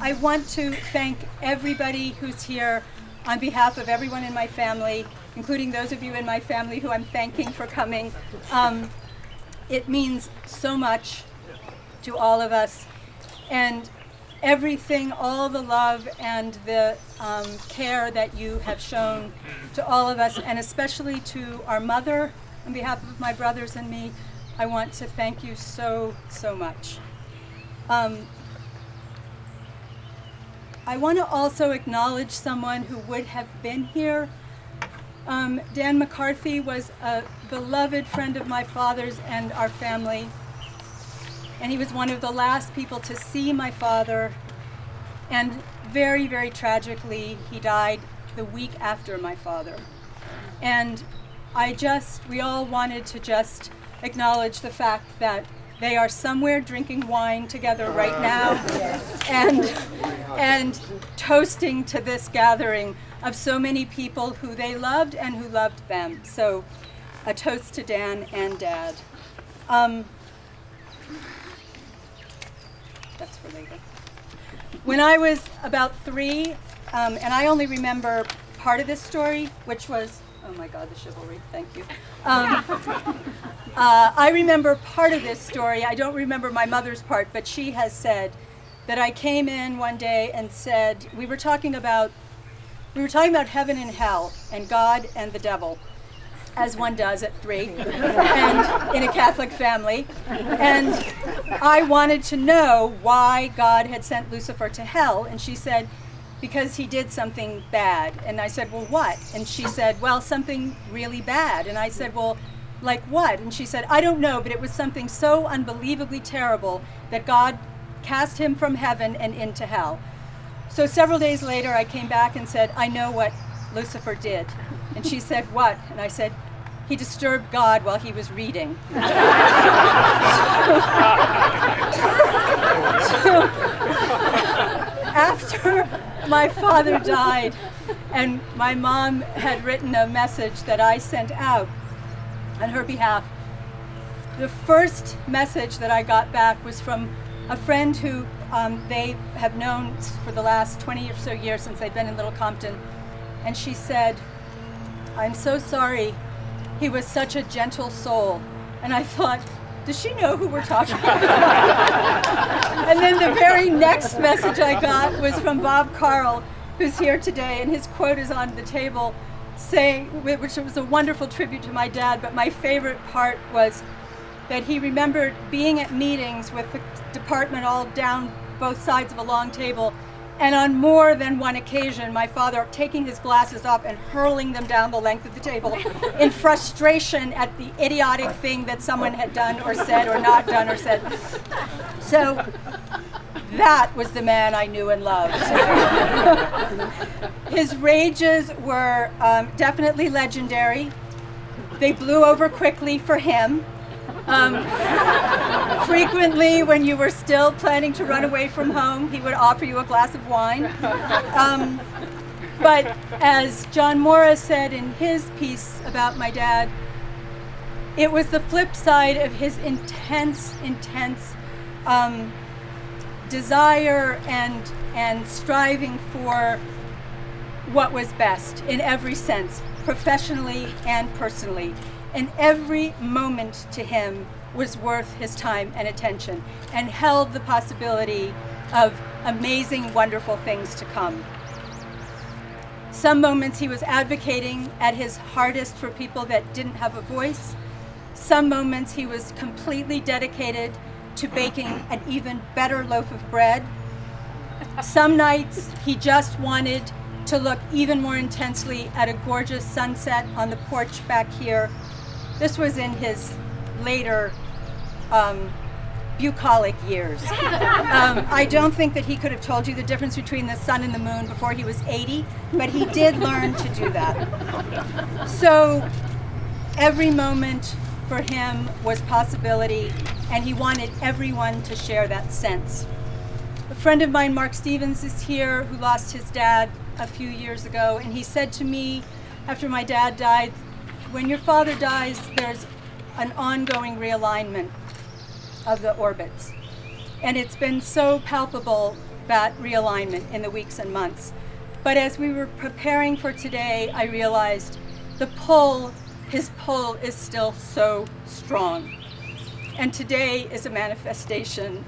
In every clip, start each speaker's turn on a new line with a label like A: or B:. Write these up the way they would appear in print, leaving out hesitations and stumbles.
A: I want to thank everybody who's here on behalf of everyone in my family, including those of you in my family who I'm thanking for coming. It means so much to all of us. And everything, all the love and the care that you have shown to all of us, and especially to our mother, on behalf of my brothers and me, I want to thank you so, so much. I want to also acknowledge someone who would have been here. Dan McCarthy was a beloved friend of my father's and our family. And he was one of the last people to see my father. And very, very tragically, he died the week after my father. And we all wanted to just acknowledge the fact that they are somewhere drinking wine together right now and toasting to this gathering of so many people who they loved and who loved them. So a toast to Dan and Dad. That's for later. When I was about 3, and I only remember part of this story, which was, oh my God, the chivalry, thank you. I remember part of this story. I don't remember my mother's part, but she has said that I came in one day and said, we were talking about heaven and hell and God and the devil, as one does at 3, and in a Catholic family. And I wanted to know why God had sent Lucifer to hell, and she said, because he did something bad. And I said, well, what? And she said, well, something really bad. And I said, well, like what? And she said, I don't know, but it was something so unbelievably terrible that God cast him from heaven and into hell. So several days later, I came back and said, I know what Lucifer did. And she said, what? And I said, he disturbed God while he was reading. After my father died and my mom had written a message that I sent out on her behalf, the first message that I got back was from a friend who they have known for the last 20 or so years since they've been in Little Compton. And she said, I'm so sorry, he was such a gentle soul. And I thought, does she know who we're talking about? And then the very next message I got was from Bob Carl, who's here today, and his quote is on the table, saying, which was a wonderful tribute to my dad, but my favorite part was that he remembered being at meetings with the department all down both sides of a long table, and on more than one occasion, my father taking his glasses off and hurling them down the length of the table in frustration at the idiotic thing that someone had done or said or not done or said. So that was the man I knew and loved. His rages were definitely legendary. They blew over quickly for him. Frequently, when you were still planning to run away from home, he would offer you a glass of wine. But as John Morris said in his piece about my dad, it was the flip side of his intense desire and striving for what was best in every sense, professionally and personally. And every moment to him was worth his time and attention and held the possibility of amazing, wonderful things to come. Some moments he was advocating at his hardest for people that didn't have a voice. Some moments he was completely dedicated to baking an even better loaf of bread. Some nights he just wanted to look even more intensely at a gorgeous sunset on the porch back here. This was in his later bucolic years. I don't think that he could have told you the difference between the sun and the moon before he was 80, but he did learn to do that. So every moment for him was possibility, and he wanted everyone to share that sense. A friend of mine, Mark Stevens, is here, who lost his dad a few years ago, and he said to me after my dad died, when your father dies, there's an ongoing realignment of the orbits. And it's been so palpable that realignment in the weeks and months. But as we were preparing for today, I realized his pull is still so strong. And today is a manifestation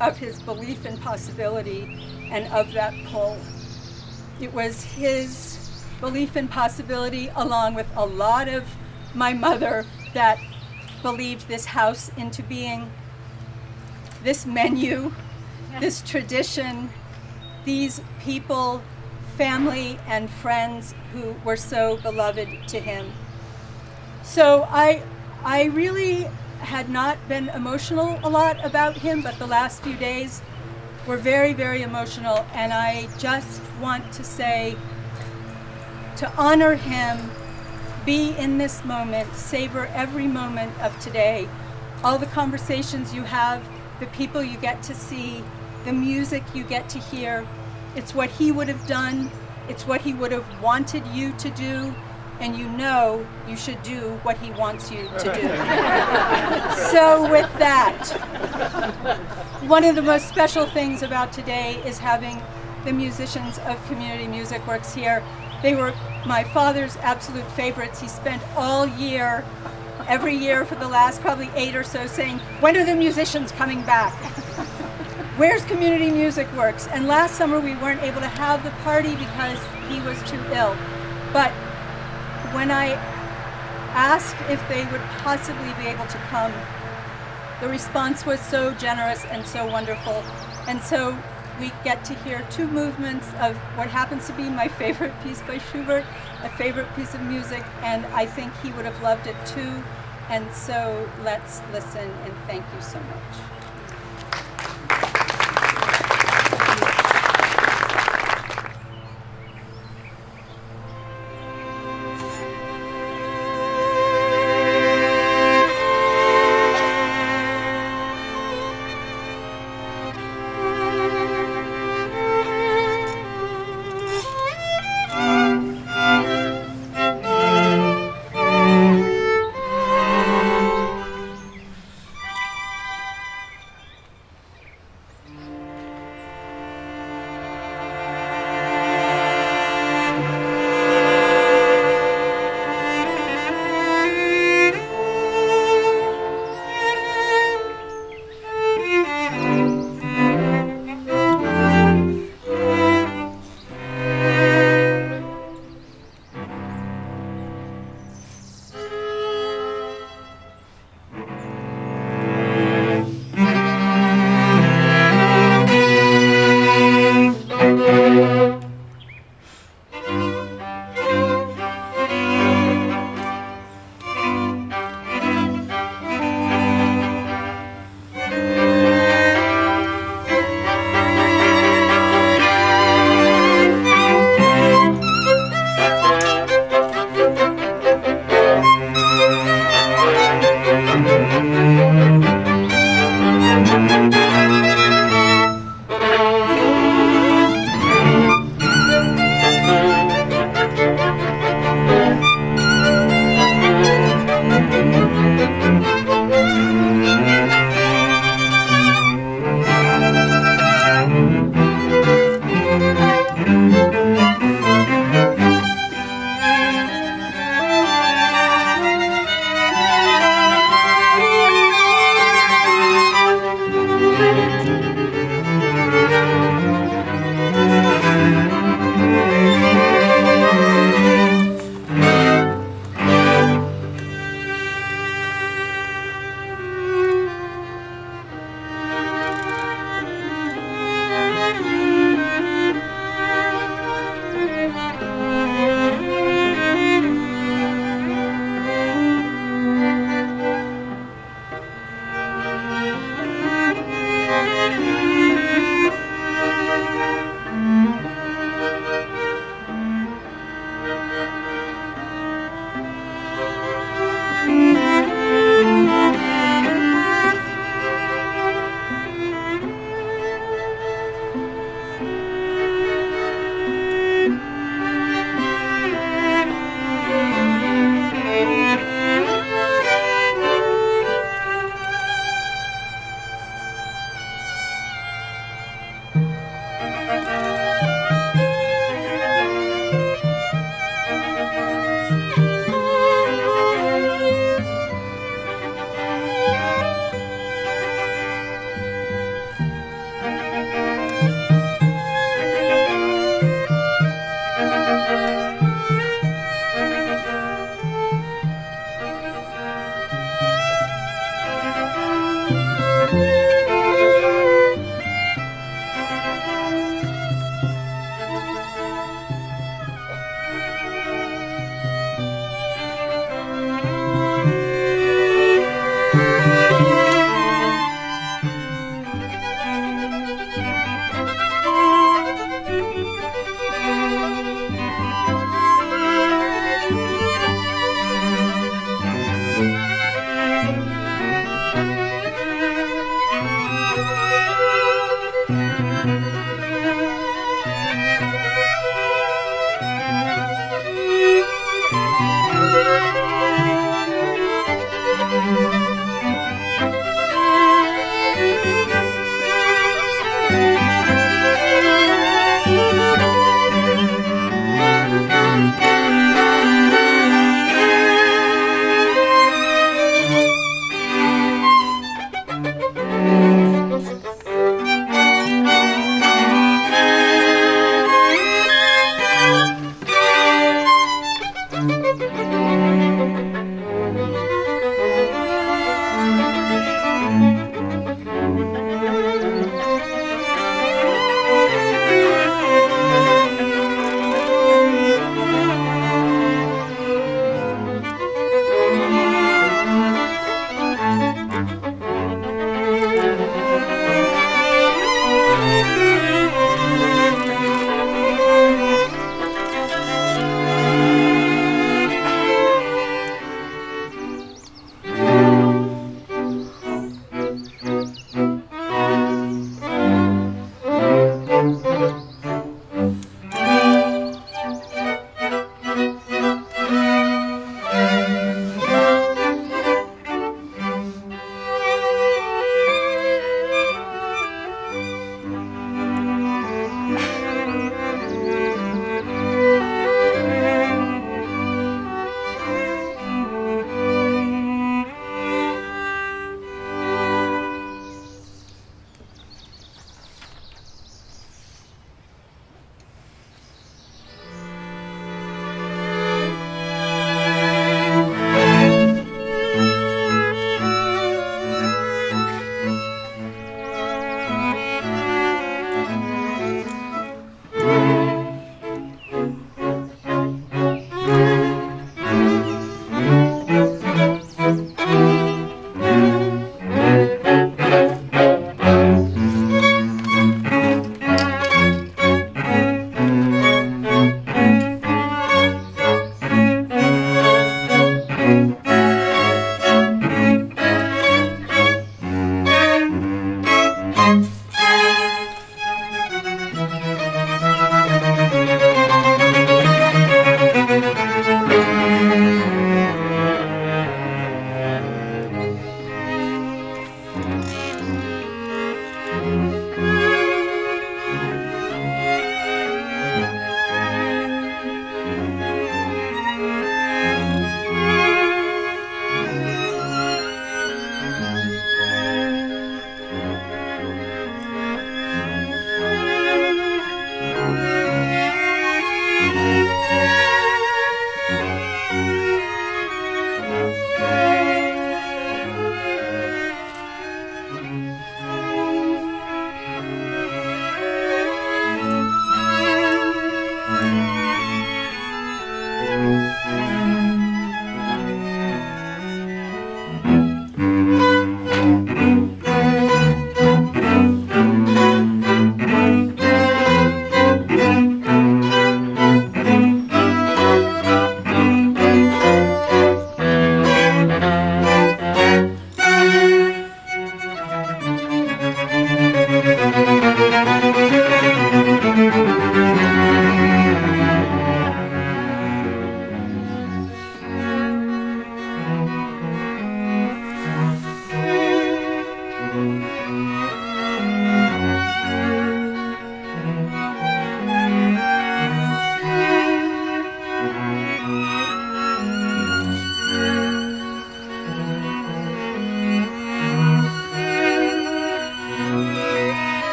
A: of his belief in possibility and of that pull. It was his belief in possibility, along with a lot of my mother, that believed this house into being, this menu, this tradition, these people, family and friends who were so beloved to him. So I really had not been emotional a lot about him, but the last few days were very, very emotional, and I just want to say, to honor him, be in this moment, savor every moment of today, all the conversations you have, the people you get to see, the music you get to hear. It's what he would have done, it's what he would have wanted you to do, and you know you should do what he wants you to do. So with that, one of the most special things about today is having the musicians of Community Music Works here. They were my father's absolute favorites. He spent all year, every year for the last probably 8 or so, saying, when are the musicians coming back? Where's Community Music Works? And last summer we weren't able to have the party because he was too ill. But when I asked if they would possibly be able to come, the response was so generous and so wonderful. And so we get to hear 2 movements of what happens to be my favorite piece by Schubert, a favorite piece of music, and I think he would have loved it too. And so let's listen, and thank you so much.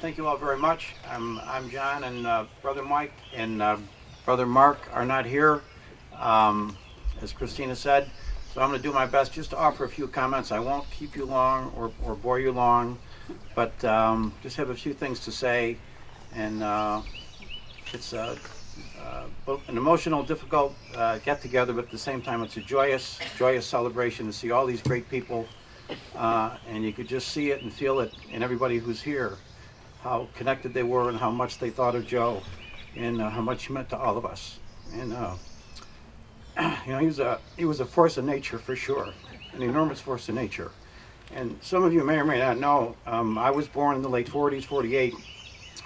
B: Thank you all very much. I'm John, and Brother Mike and Brother Mark are not here, as Christina said. So I'm going to do my best just to offer a few comments. I won't keep you long or bore you long, but just have a few things to say. And it's an emotional, difficult get-together, but at the same time it's a joyous celebration to see all these great people. And you could just see it and feel it in everybody who's here, how connected they were and how much they thought of Joe and how much he meant to all of us. And he was a force of nature for sure, an enormous force of nature. And some of you may or may not know, I was born in the late 40s, 48.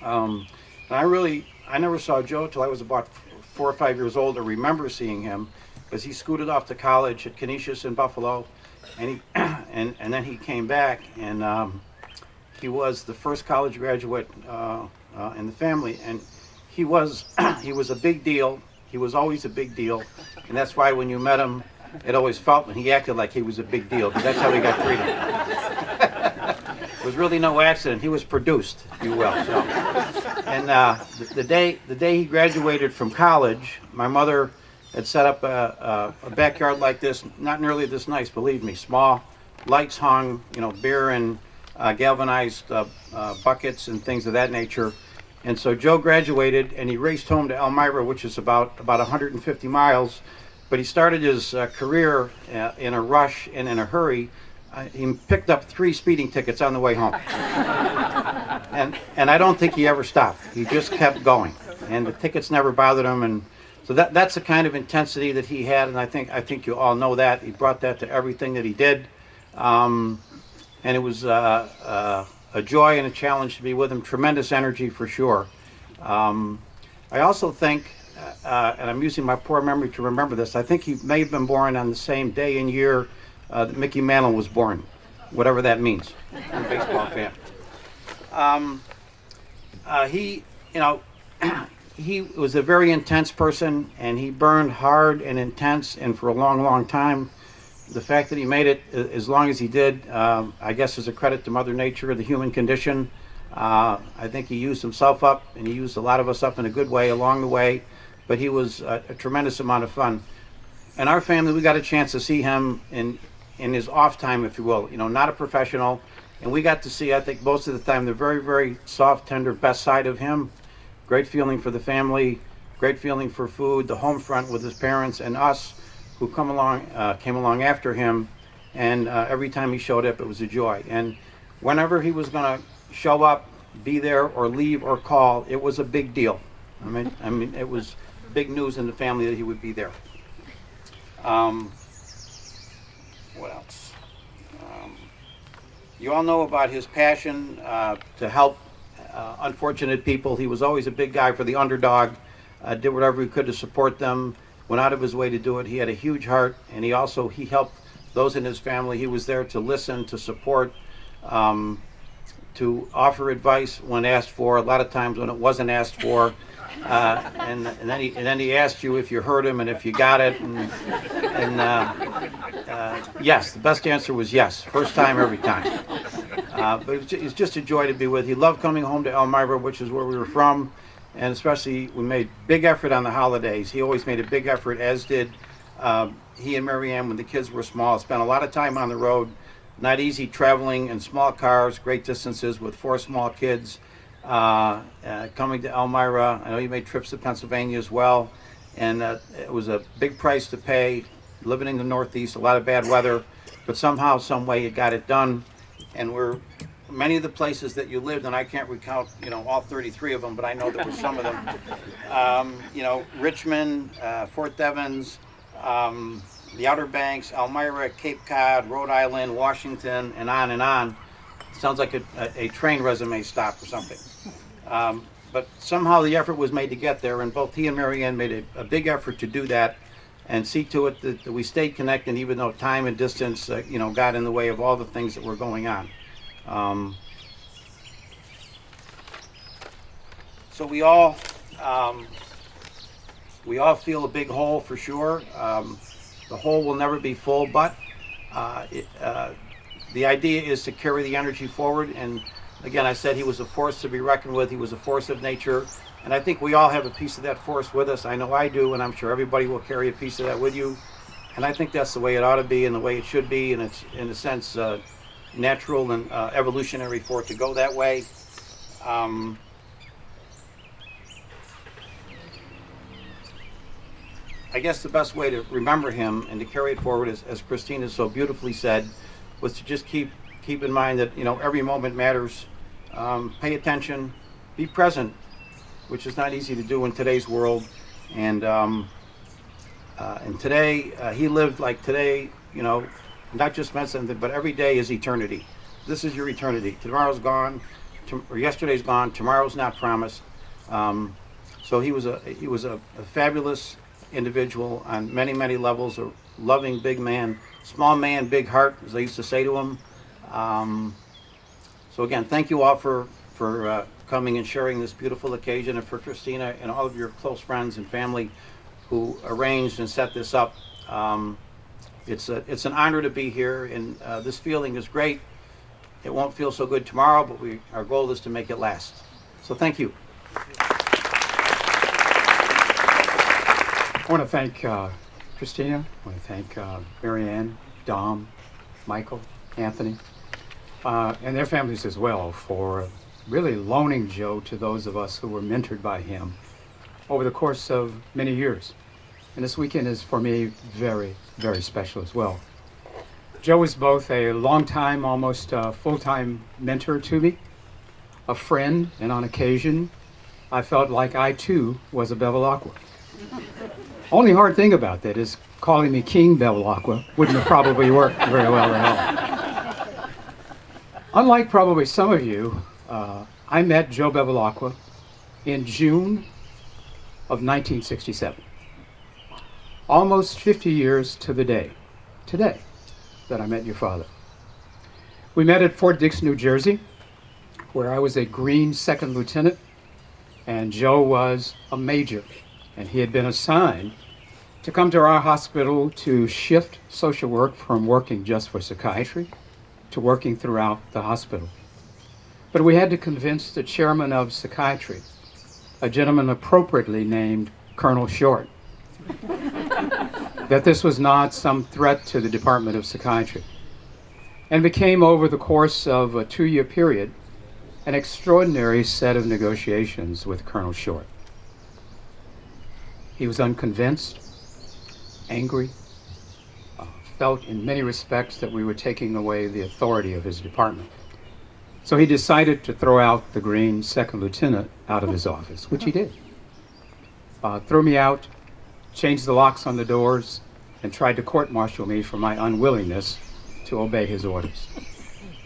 B: And I never saw Joe till I was about 4 or 5 years old. I remember seeing him because he scooted off to college at Canisius in Buffalo, and and then he came back, and he was the first college graduate in the family, and he was a big deal. He was always a big deal, and that's why when you met him, it always felt he acted like he was a big deal, because that's how he got treated. It was really no accident. He was produced, if you will. So. And the day he graduated from college, my mother had set up a backyard like this, not nearly this nice, believe me, small, lights hung, beer and galvanized buckets and things of that nature. And so Joe graduated, and he raced home to Elmira, which is about 150 miles. But he started his career in a rush and in a hurry. He picked up 3 speeding tickets on the way home. And I don't think he ever stopped. He just kept going. And the tickets never bothered him. And so that's the kind of intensity that he had, and I think you all know that. He brought that to everything that he did. And it was a joy and a challenge to be with him. Tremendous energy for sure. I also think, and I'm using my poor memory to remember this, I think he may have been born on the same day and year that Mickey Mantle was born, whatever that means. I'm a baseball fan. He was a very intense person, and he burned hard and intense and for a long, long time. The fact that he made it as long as he did, I guess, is a credit to Mother Nature, the human condition. I think he used himself up, and he used a lot of us up in a good way along the way, but he was a tremendous amount of fun. In our family, we got a chance to see him in his off time, if you will, not a professional, and we got to see, I think, most of the time, the very, very soft, tender, best side of him. Great feeling for the family, great feeling for food, the home front with his parents and us who came along after him, and every time he showed up, it was a joy. And whenever he was going to show up, be there, or leave, or call, it was a big deal. I mean, it was big news in the family that he would be there. What else? You all know about his passion to help unfortunate people. He was always a big guy for the underdog, did whatever he could to support them, went out of his way to do it. He had a huge heart, and he helped those in his family. He was there to listen, to support, to offer advice when asked for, a lot of times when it wasn't asked for. And then he asked you if you heard him and if you got it. Yes, the best answer was yes, first time every time. But it's just a joy to be with. He loved coming home to Elmira, which is where we were from, and especially we made big effort on the holidays. He always made a big effort, as did he and Mary Ann when the kids were small. Spent a lot of time on the road, not easy traveling in small cars, great distances with 4 small kids. Coming to Elmira, I know he made trips to Pennsylvania as well, and it was a big price to pay, living in the Northeast, a lot of bad weather, but somehow, some way, you got it done. And many of the places that you lived, and I can't recount, all 33 of them, but I know there were some of them. Richmond, Fort Devens, the Outer Banks, Elmira, Cape Cod, Rhode Island, Washington, and on and on. Sounds like a train resume stop or something. But somehow the effort was made to get there, and both he and Mary Ann made a big effort to do that and see to it that we stayed connected, even though time and distance, got in the way of all the things that were going on. So we all feel a big hole for sure. The hole will never be full, but the idea is to carry the energy forward, and Again, I said he was a force to be reckoned with. He was a force of nature. And I think we all have a piece of that force with us. I know I do, and I'm sure everybody will carry a piece of that with you. And I think that's the way it ought to be and the way it should be. And it's, in a sense, natural and evolutionary for it to go that way. I guess the best way to remember him and to carry it forward, as Christina so beautifully said, was to just keep in mind that, you know, every moment matters. Pay attention, be present, which is not easy to do in today's world. And today, he lived like today, you know, not just meant something, but every day is eternity. This is your eternity. Tomorrow's gone, or yesterday's gone. Tomorrow's not promised. So he was a fabulous individual on many, many levels. A loving big man, small man, big heart, as I used to say to him. So again, thank you all for coming and sharing this beautiful occasion, and for Christina and all of your close friends and family who arranged and set this up. It's an honor to be here, and this feeling is great. It won't feel so good tomorrow, but our goal is to make it last. So thank you.
C: I want to thank Christina. I want to thank Mary Ann, Dom, Michael, Anthony, and their families as well for really loaning Joe to those of us who were mentored by him over the course of many years. And this weekend is for me very, very special as well. Joe was both a long-time, almost full-time mentor to me, a friend, and on occasion, I felt like I too was a Bevilacqua. Only hard thing about that is calling me King Bevilacqua wouldn't have probably worked very well at all. Unlike probably some of you, I met Joe Bevilacqua in June of 1967. Almost 50 years to the day, today, that I met your father. We met at Fort Dix, New Jersey, where I was a Green second lieutenant, and Joe was a major, and he had been assigned to come to our hospital to shift social work from working just for psychiatry to working throughout the hospital. But we had to convince the chairman of psychiatry, a gentleman appropriately named Colonel Short, that this was not some threat to the Department of Psychiatry, and became, over the course of a 2-year period, an extraordinary set of negotiations with Colonel Short. He was unconvinced, angry, felt in many respects that we were taking away the authority of his department. So he decided to throw out the Green second lieutenant out of his office, which he did. Threw me out, changed the locks on the doors, and tried to court-martial me for my unwillingness to obey his orders.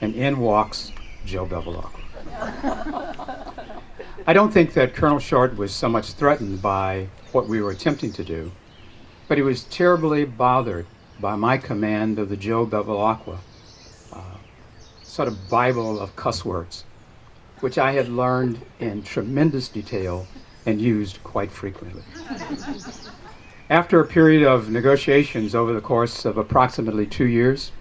C: And in walks Joe Bevilacqua. I don't think that Colonel Short was so much threatened by what we were attempting to do, but he was terribly bothered by my command of the Joe Bevilacqua sort of Bible of cuss words, which I had learned in tremendous detail and used quite frequently. After a period of negotiations over the course of approximately 2 years,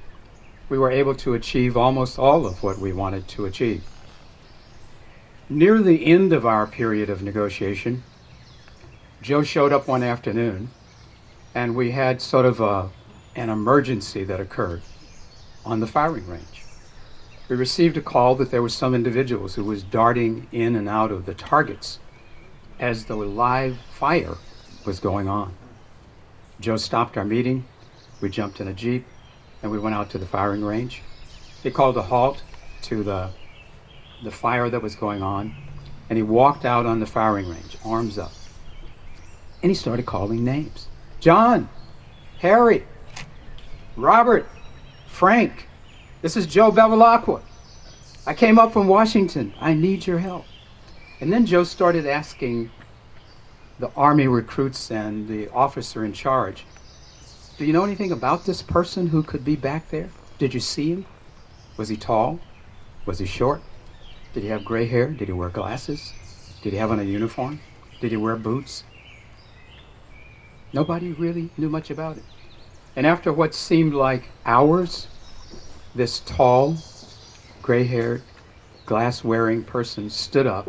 C: we were able to achieve almost all of what we wanted to achieve. Near the end of our period of negotiation, Joe showed up one afternoon, and we had sort of an emergency that occurred on the firing range. We received a call that there were some individuals who was darting in and out of the targets as the live fire was going on. Joe stopped our meeting, we jumped in a Jeep, and we went out to the firing range. He called a halt to the fire that was going on, and he walked out on the firing range, arms up. And he started calling names. John, Harry, Robert, Frank, this is Joe Bevilacqua. I came up from Washington. I need your help. And then Joe started asking the Army recruits and the officer in charge, do you know anything about this person who could be back there? Did you see him? Was he tall? Was he short? Did he have gray hair? Did he wear glasses? Did he have on a uniform? Did he wear boots? Nobody really knew much about it. And after what seemed like hours, this tall, gray-haired, glass-wearing person stood up,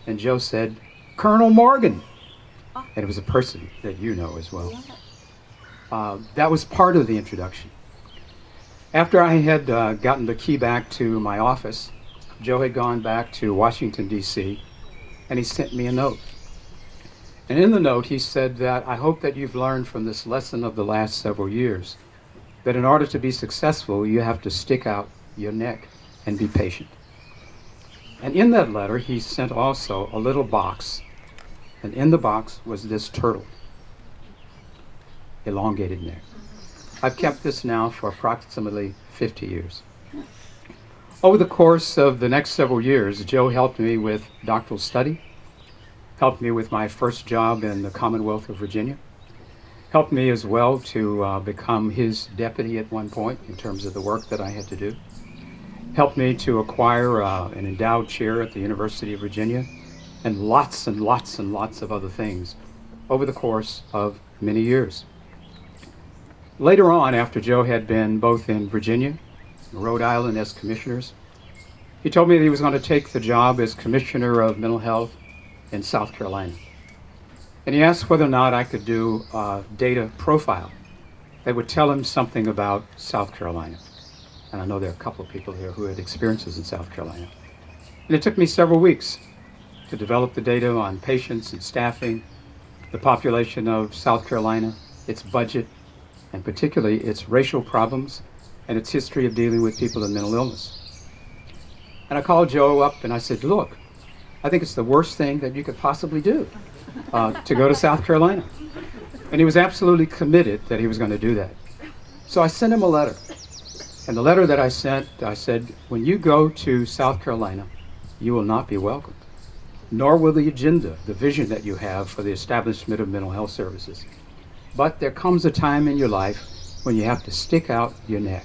C: and Joe said, "Colonel Morgan." And it was a person that you know as well. That was part of the introduction. After I had gotten the key back to my office, Joe had gone back to Washington, D.C., and he sent me a note. And in the note, he said that, "I hope that you've learned from this lesson of the last several years that in order to be successful, you have to stick out your neck and be patient." And in that letter, he sent also a little box, and in the box was this turtle, elongated neck. I've kept this now for approximately 50 years. Over the course of the next several years, Joe helped me with doctoral study, helped me with my first job in the Commonwealth of Virginia, helped me as well to become his deputy at one point in terms of the work that I had to do, helped me to acquire an endowed chair at the University of Virginia, and lots and lots and lots of other things over the course of many years. Later on, after Joe had been both in Virginia and Rhode Island as commissioners, he told me that he was going to take the job as Commissioner of Mental Health in South Carolina. And he asked whether or not I could do a data profile that would tell him something about South Carolina. And I know there are a couple of people here who had experiences in South Carolina. And it took me several weeks to develop the data on patients and staffing, the population of South Carolina, its budget, and particularly its racial problems and its history of dealing with people in mental illness. And I called Joe up and I said, "Look, I think it's the worst thing that you could possibly do to go to South Carolina." And he was absolutely committed that he was going to do that. So I sent him a letter. And the letter that I sent, I said, "When you go to South Carolina, you will not be welcomed, nor will the agenda, the vision that you have for the establishment of mental health services. But there comes a time in your life when you have to stick out your neck."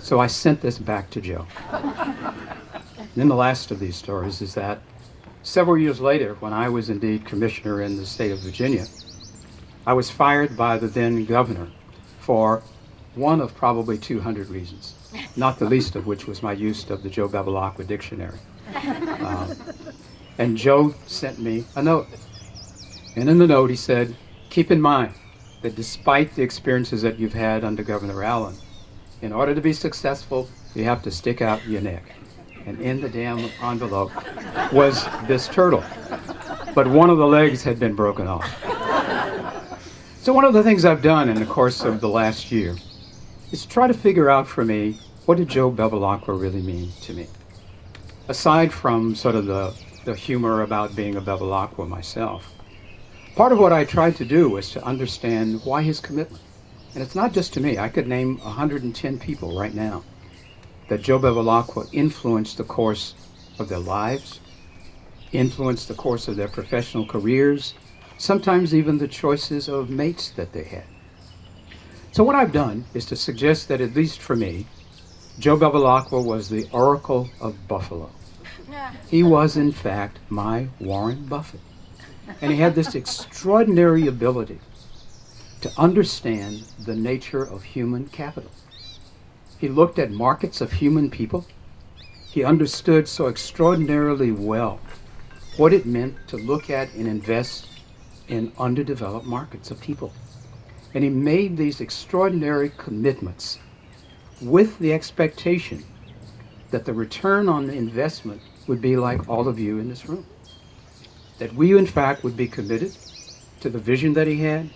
C: So I sent this back to Joe. And then the last of these stories is that several years later, when I was indeed commissioner in the state of Virginia, I was fired by the then governor for one of probably 200 reasons, not the least of which was my use of the Joe Bevilacqua dictionary. And Joe sent me a note. And in the note he said, "Keep in mind that despite the experiences that you've had under Governor Allen, in order to be successful, you have to stick out your neck." And in the damn envelope was this turtle. But one of the legs had been broken off. So one of the things I've done in the course of the last year is to try to figure out for me, what did Joe Bevilacqua really mean to me? Aside from sort of the humor about being a Bevilacqua myself, part of what I tried to do was to understand why his commitment. And it's not just to me. I could name 110 people right now that Joe Bevilacqua influenced the course of their lives, influenced the course of their professional careers, sometimes even the choices of mates that they had. So what I've done is to suggest that, at least for me, Joe Bevilacqua was the Oracle of Buffalo. He was, in fact, my Warren Buffett. And he had this extraordinary ability to understand the nature of human capital. He looked at markets of human people. He understood so extraordinarily well what it meant to look at and invest in underdeveloped markets of people. And he made these extraordinary commitments with the expectation that the return on the investment would be like all of you in this room. That we, in fact, would be committed to the vision that he had,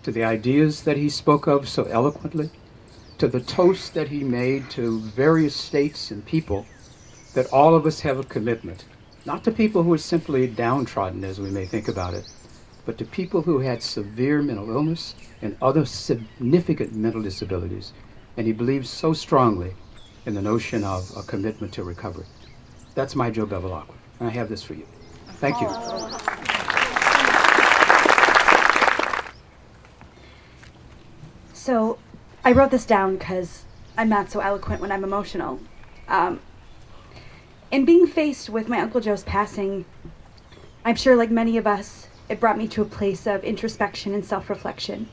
C: to the ideas that he spoke of so eloquently, to the toasts that he made to various states and people, that all of us have a commitment, not to people who are simply downtrodden, as we may think about it, but to people who had severe mental illness and other significant mental disabilities. And he believed so strongly in the notion of a commitment to recovery. That's my Joe Bevilacqua, and I have this for you. Thank you.
D: So I wrote this down because I'm not so eloquent when I'm emotional. In being faced with my Uncle Joe's passing, I'm sure like many of us, it brought me to a place of introspection and self-reflection.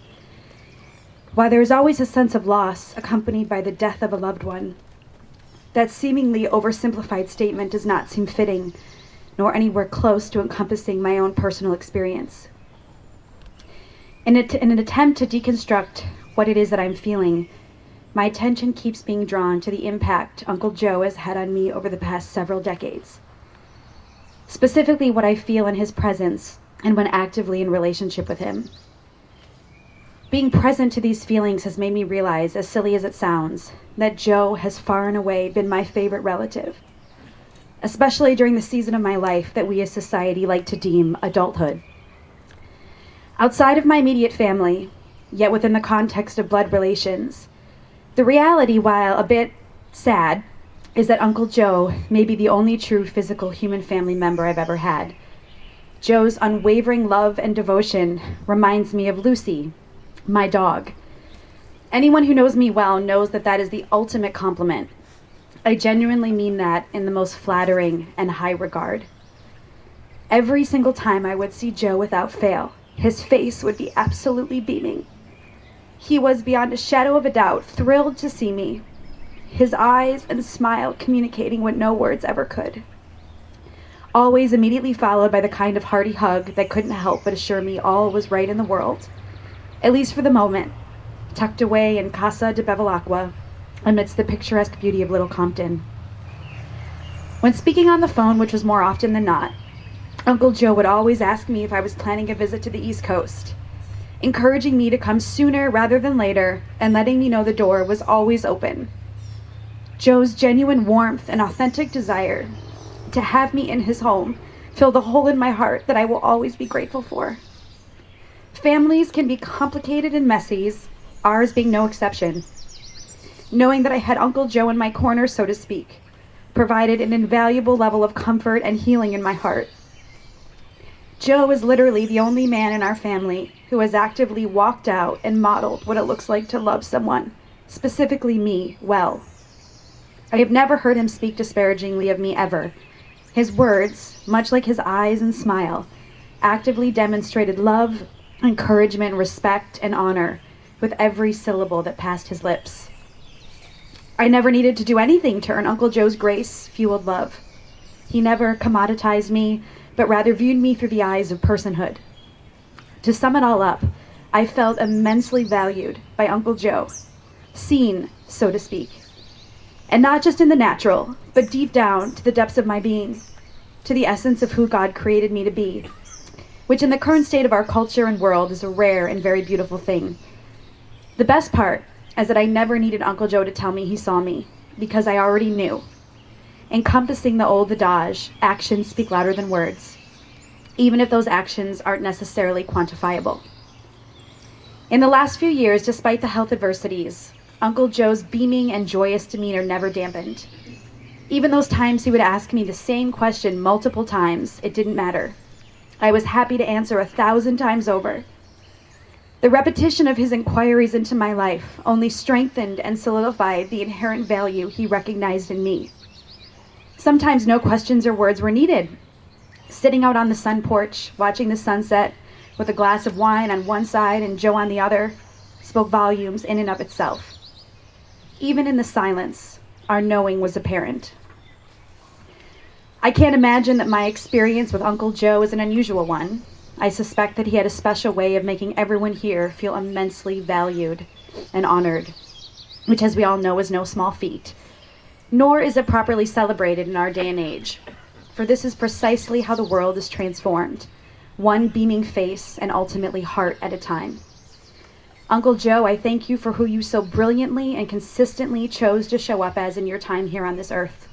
D: While there is always a sense of loss accompanied by the death of a loved one, That seemingly oversimplified statement does not seem fitting, nor anywhere close to encompassing my own personal experience. In an attempt to deconstruct what it is that I'm feeling, my attention keeps being drawn to the impact Uncle Joe has had on me over the past several decades. Specifically, what I feel in his presence and when actively in relationship with him. Being present to these feelings has made me realize, as silly as it sounds, that Joe has far and away been my favorite relative, especially during the season of my life that we as society like to deem adulthood. Outside of my immediate family, yet within the context of blood relations, the reality, while a bit sad, is that Uncle Joe may be the only true physical human family member I've ever had. Joe's unwavering love and devotion reminds me of Lucy, my dog. Anyone who knows me well knows that that is the ultimate compliment. I genuinely mean that in the most flattering and high regard. Every single time I would see Joe without fail, his face would be absolutely beaming. He was beyond a shadow of a doubt thrilled to see me, his eyes and smile communicating what no words ever could. Always immediately followed by the kind of hearty hug that couldn't help but assure me all was right in the world, at least for the moment, tucked away in Casa de Bevilacqua, amidst the picturesque beauty of Little Compton. When speaking on the phone, which was more often than not, Uncle Joe would always ask me if I was planning a visit to the East Coast, encouraging me to come sooner rather than later, and letting me know the door was always open. Joe's genuine warmth and authentic desire to have me in his home filled a hole in my heart that I will always be grateful for. Families can be complicated and messy, ours being no exception. Knowing that I had Uncle Joe in my corner, so to speak, provided an invaluable level of comfort and healing in my heart. Joe is literally the only man in our family who has actively walked out and modeled what it looks like to love someone, specifically me, well. I have never heard him speak disparagingly of me ever. His words, much like his eyes and smile, actively demonstrated love, encouragement, respect, and honor with every syllable that passed his lips. I never needed to do anything to earn Uncle Joe's grace-fueled love. He never commoditized me, but rather viewed me through the eyes of personhood. To sum it all up, I felt immensely valued by Uncle Joe, seen, so to speak. And not just in the natural, but deep down to the depths of my being, to the essence of who God created me to be, which in the current state of our culture and world is a rare and very beautiful thing. The best part is that I never needed Uncle Joe to tell me he saw me, because I already knew. Encompassing the old adage, actions speak louder than words, even if those actions aren't necessarily quantifiable. In the last few years, despite the health adversities, Uncle Joe's beaming and joyous demeanor never dampened. Even those times he would ask me the same question multiple times, it didn't matter. I was happy to answer 1,000 times over. The repetition of his inquiries into my life only strengthened and solidified the inherent value he recognized in me. Sometimes no questions or words were needed. Sitting out on the sun porch, watching the sunset with a glass of wine on one side and Joe on the other, spoke volumes in and of itself. Even in the silence, our knowing was apparent. I can't imagine that my experience with Uncle Joe is an unusual one. I suspect that he had a special way of making everyone here feel immensely valued and honored, which, as we all know, is no small feat. Nor is it properly celebrated in our day and age, for this is precisely how the world is transformed, one beaming face and ultimately heart at a time. Uncle Joe, I thank you for who you so brilliantly and consistently chose to show up as in your time here on this earth.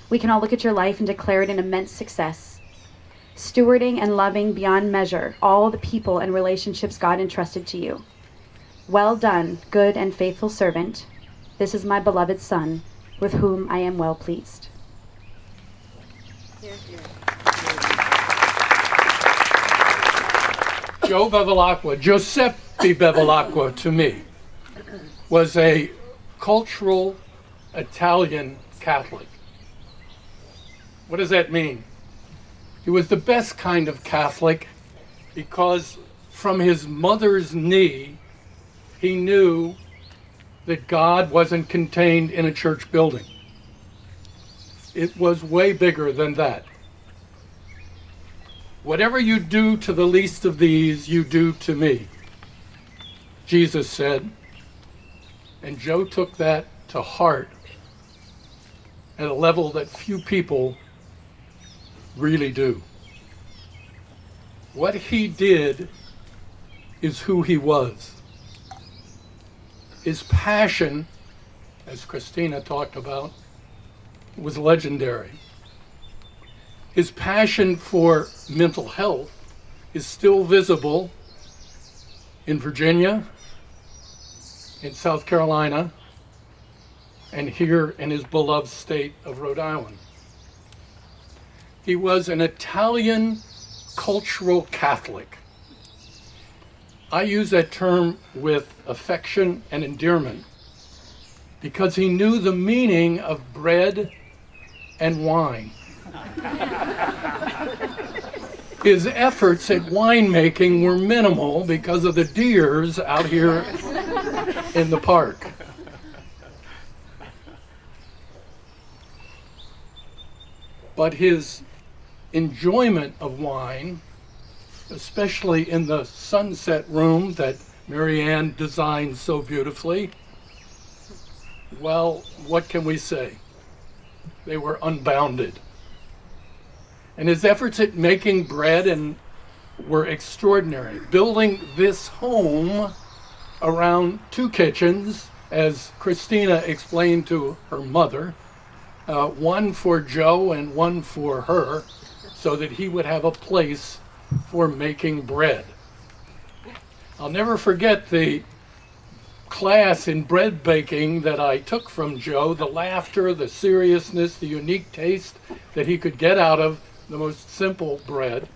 D: We can all look at your life and declare it an immense success, stewarding and loving beyond measure all the people and relationships God entrusted to you. Well done, good and faithful servant. This is my beloved son, with whom I am well pleased.
E: Joe Bevilacqua, Giuseppe Bevilacqua to me, was a cultural Italian Catholic. What does that mean? He was the best kind of Catholic because from his mother's knee, he knew that God wasn't contained in a church building. it was way bigger than that. Whatever you do to the least of these, you do to me, Jesus said. And Joe took that to heart at a level that few people really do. What he did is who he was. His passion, as Christina talked about, was legendary. His passion for mental health is still visible in Virginia, in South Carolina, and here in his beloved state of Rhode Island. He was an Italian cultural Catholic. I use that term with affection and endearment because he knew the meaning of bread and wine. His efforts at winemaking were minimal because of the deers out here in the park. But his enjoyment of wine, especially in the sunset room that Marianne designed so beautifully, well, what can we say? They were unbounded. And his efforts at making bread were extraordinary. Building this home around 2 kitchens, as Christina explained to her mother, one for Joe and one for her, so that he would have a place for making bread. I'll never forget the class in bread baking that I took from Joe, the laughter, the seriousness, the unique taste that he could get out of the most simple bread.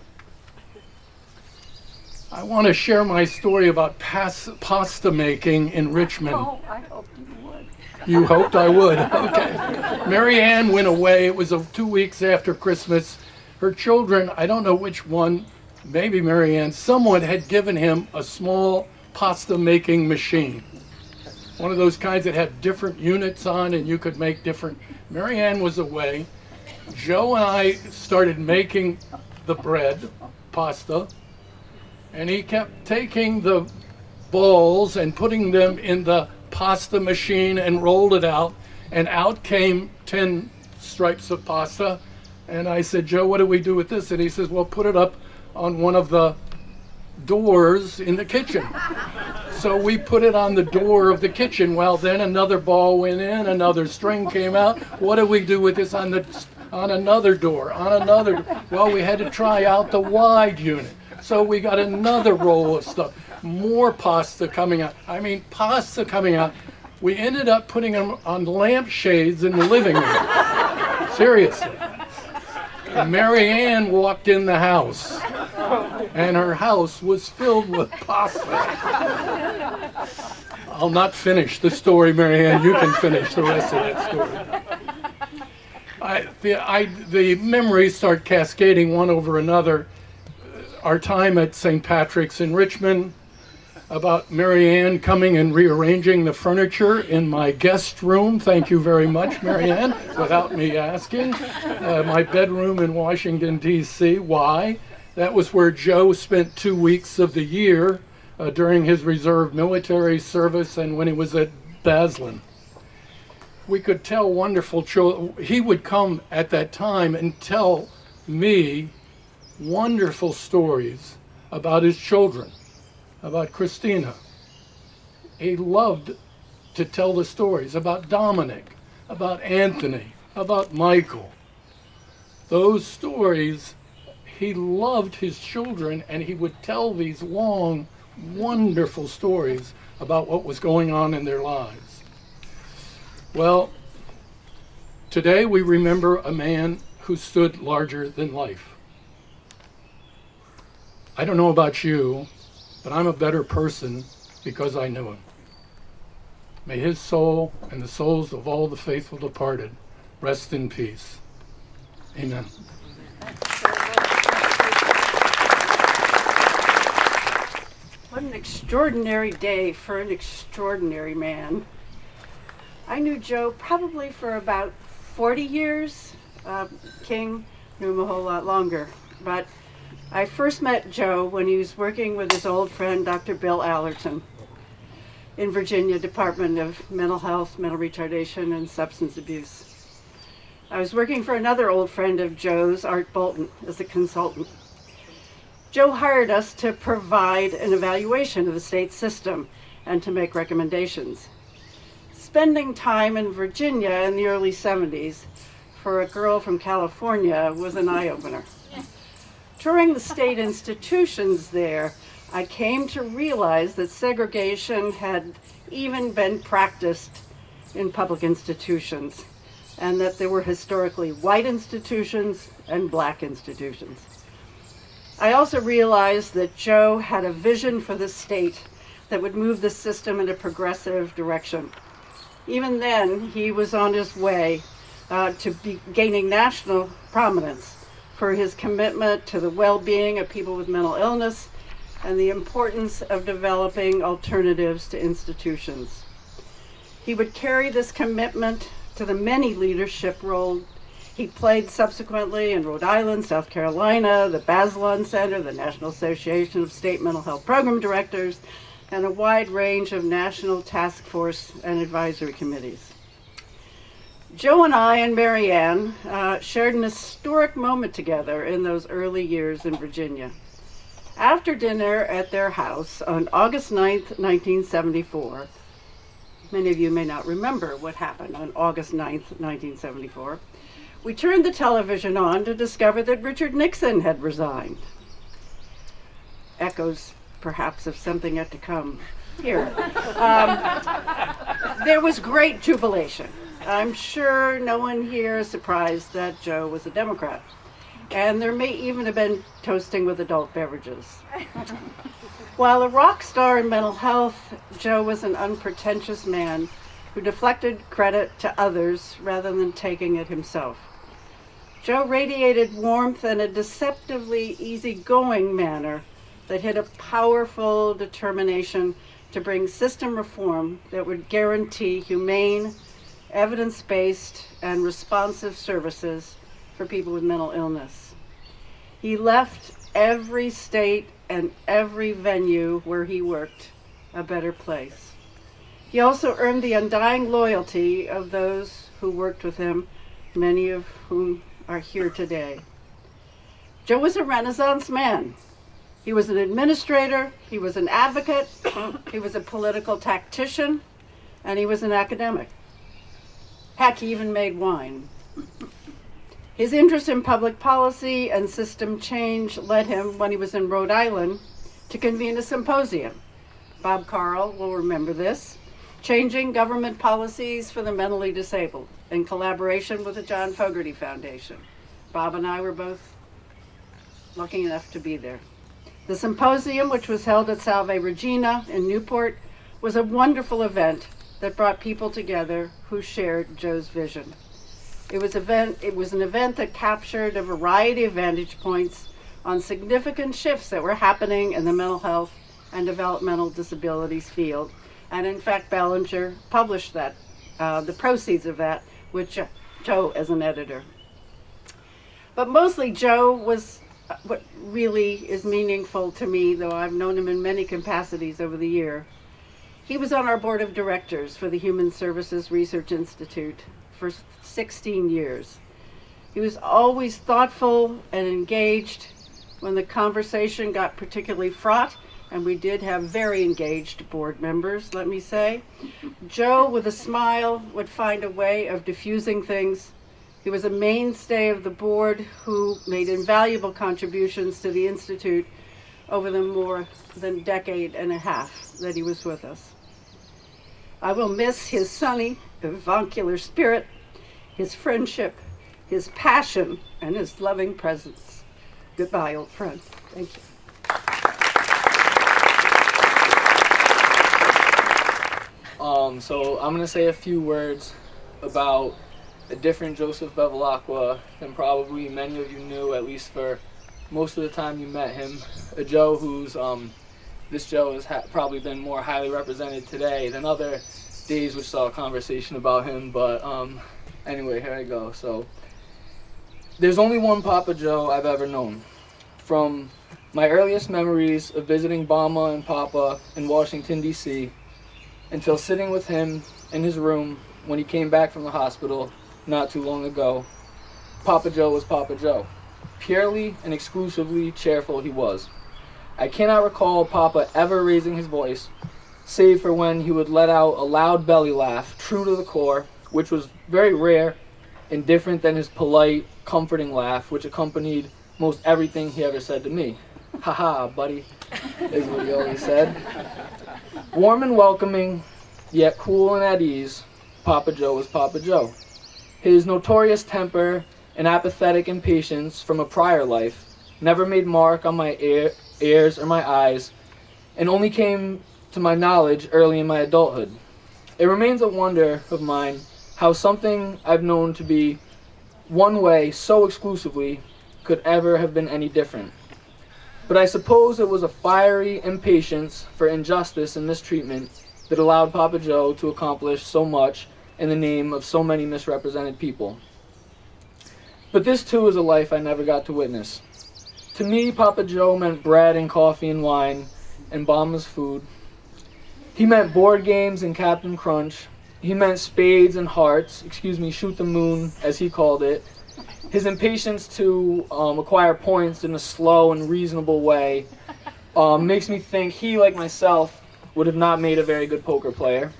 E: I want to share my story about pasta making in Richmond.
A: Oh, I hoped you would.
E: You hoped I would? Okay. Marianne went away. It was 2 weeks after Christmas. Her children, I don't know which one, maybe Marianne, someone had given him a small pasta making machine. One of those kinds that had different units on and you could make different. Marianne was away. Joe and I started making the bread, pasta, and he kept taking the balls and putting them in the pasta machine and rolled it out, and out came 10 stripes of pasta. And I said, Joe, what do we do with this? And he says, well, put it up on one of the doors in the kitchen. So we put it on the door of the kitchen. Well, then another ball went in, another string came out. What do we do with this on another door, on another? Well, we had to try out the wide unit. So we got another roll of stuff. More pasta coming out. I mean, pasta coming out. We ended up putting them on lampshades in the living room. Seriously. And Marianne walked in the house, and her house was filled with pasta. I'll not finish the story, Marianne. You can finish the rest of that story. The memories start cascading one over another. Our time at St. Patrick's in Richmond, about Marianne coming and rearranging the furniture in my guest room. Thank you very much, Marianne, without me asking. My bedroom in Washington, D.C. Why? That was where Joe spent 2 weeks of the year during his reserve military service and when he was at Baslin. We could tell wonderful children. He would come at that time and tell me wonderful stories about his children, about Christina. He loved to tell the stories about Dominic, about Anthony, about Michael. Those stories, he loved his children, and he would tell these long, wonderful stories about what was going on in their lives. Well, today we remember a man who stood larger than life. I don't know about you, but I'm a better person because I knew him. May his soul and the souls of all the faithful departed rest in peace. Amen.
F: What an extraordinary day for an extraordinary man. I knew Joe probably for about 40 years, King knew him a whole lot longer. But I first met Joe when he was working with his old friend, Dr. Bill Allerton, in Virginia Department of Mental Health, Mental Retardation, and Substance Abuse. I was working for another old friend of Joe's, Art Bolton, as a consultant. Joe hired us to provide an evaluation of the state system and to make recommendations. Spending time in Virginia in the early 70s for a girl from California was an eye-opener. Touring the state institutions there, I came to realize that segregation had even been practiced in public institutions, and that there were historically white institutions and black institutions. I also realized that Joe had a vision for the state that would move the system in a progressive direction. Even then, he was on his way to be gaining national prominence for his commitment to the well-being of people with mental illness and the importance of developing alternatives to institutions. He would carry this commitment to the many leadership roles he played subsequently in Rhode Island, South Carolina, the Bazelon Center, the National Association of State Mental Health Program Directors, and a wide range of national task force and advisory committees. Joe and I and Mary Ann shared an historic moment together in those early years in Virginia. After dinner at their house on August 9th, 1974, many of you may not remember what happened on August 9th, 1974, we turned the television on to discover that Richard Nixon had resigned. Echoes, perhaps, of something yet to come here. There was great jubilation. I'm sure no one here is surprised that Joe was a Democrat. And there may even have been toasting with adult beverages. While a rock star in mental health, Joe was an unpretentious man who deflected credit to others rather than taking it himself. Joe radiated warmth and a deceptively easygoing manner that had a powerful determination to bring system reform that would guarantee humane, evidence-based, and responsive services for people with mental illness. He left every state and every venue where he worked a better place. He also earned the undying loyalty of those who worked with him, many of whom are here today. Joe was a Renaissance man. He was an administrator, he was an advocate, he was a political tactician, and he was an academic. Heck, he even made wine. His interest in public policy and system change led him, when he was in Rhode Island, to convene a symposium. Bob Carl will remember this, Changing Government Policies for the Mentally Disabled, in collaboration with the John Fogerty Foundation. Bob and I were both lucky enough to be there. The symposium, which was held at Salve Regina in Newport, was a wonderful event that brought people together who shared Joe's vision. It was an event that captured a variety of vantage points on significant shifts that were happening in the mental health and developmental disabilities field. And in fact, Ballinger published that, the proceeds of that, with Joe as an editor. But mostly Joe was what really is meaningful to me, though I've known him in many capacities over the year. He was on our board of directors for the Human Services Research Institute for 16 years. He was always thoughtful and engaged when the conversation got particularly fraught, and we did have very engaged board members, let me say. Joe, with a smile, would find a way of diffusing things. He was a mainstay of the board who made invaluable contributions to the Institute over the more than decade and a half that he was with us. I will miss his sunny, avuncular spirit, his friendship, his passion, and his loving presence. Goodbye, old friend. Thank you.
G: So I'm going to say a few words about a different Joseph Bevilacqua than probably many of you knew, at least for most of the time you met him. A Joe who's, this Joe has probably been more highly represented today than other days which saw a conversation about him, but anyway, here I go. So There's only one Papa Joe I've ever known. From my earliest memories of visiting Mama and Papa in Washington, D.C., until sitting with him in his room when he came back from the hospital not too long ago, Papa Joe was Papa Joe. Purely and exclusively cheerful he was. I cannot recall Papa ever raising his voice, save for when he would let out a loud belly laugh, true to the core, which was very rare and different than his polite, comforting laugh, which accompanied most everything he ever said to me. "Ha-ha, buddy," is what he always said. Warm and welcoming, yet cool and at ease, Papa Joe was Papa Joe. His notorious temper and apathetic impatience from a prior life never made mark on my ears or my eyes, and only came to my knowledge early in my adulthood. It remains a wonder of mine how something I've known to be one way so exclusively could ever have been any different. But I suppose it was a fiery impatience for injustice and mistreatment that allowed Papa Joe to accomplish so much in the name of so many misrepresented people. But this too is a life I never got to witness. To me, Papa Joe meant bread and coffee and wine and Mama's food. He meant board games and Captain Crunch. He meant spades and hearts, shoot the moon, as he called it. His impatience to acquire points in a slow and reasonable way makes me think he, like myself, would have not made a very good poker player.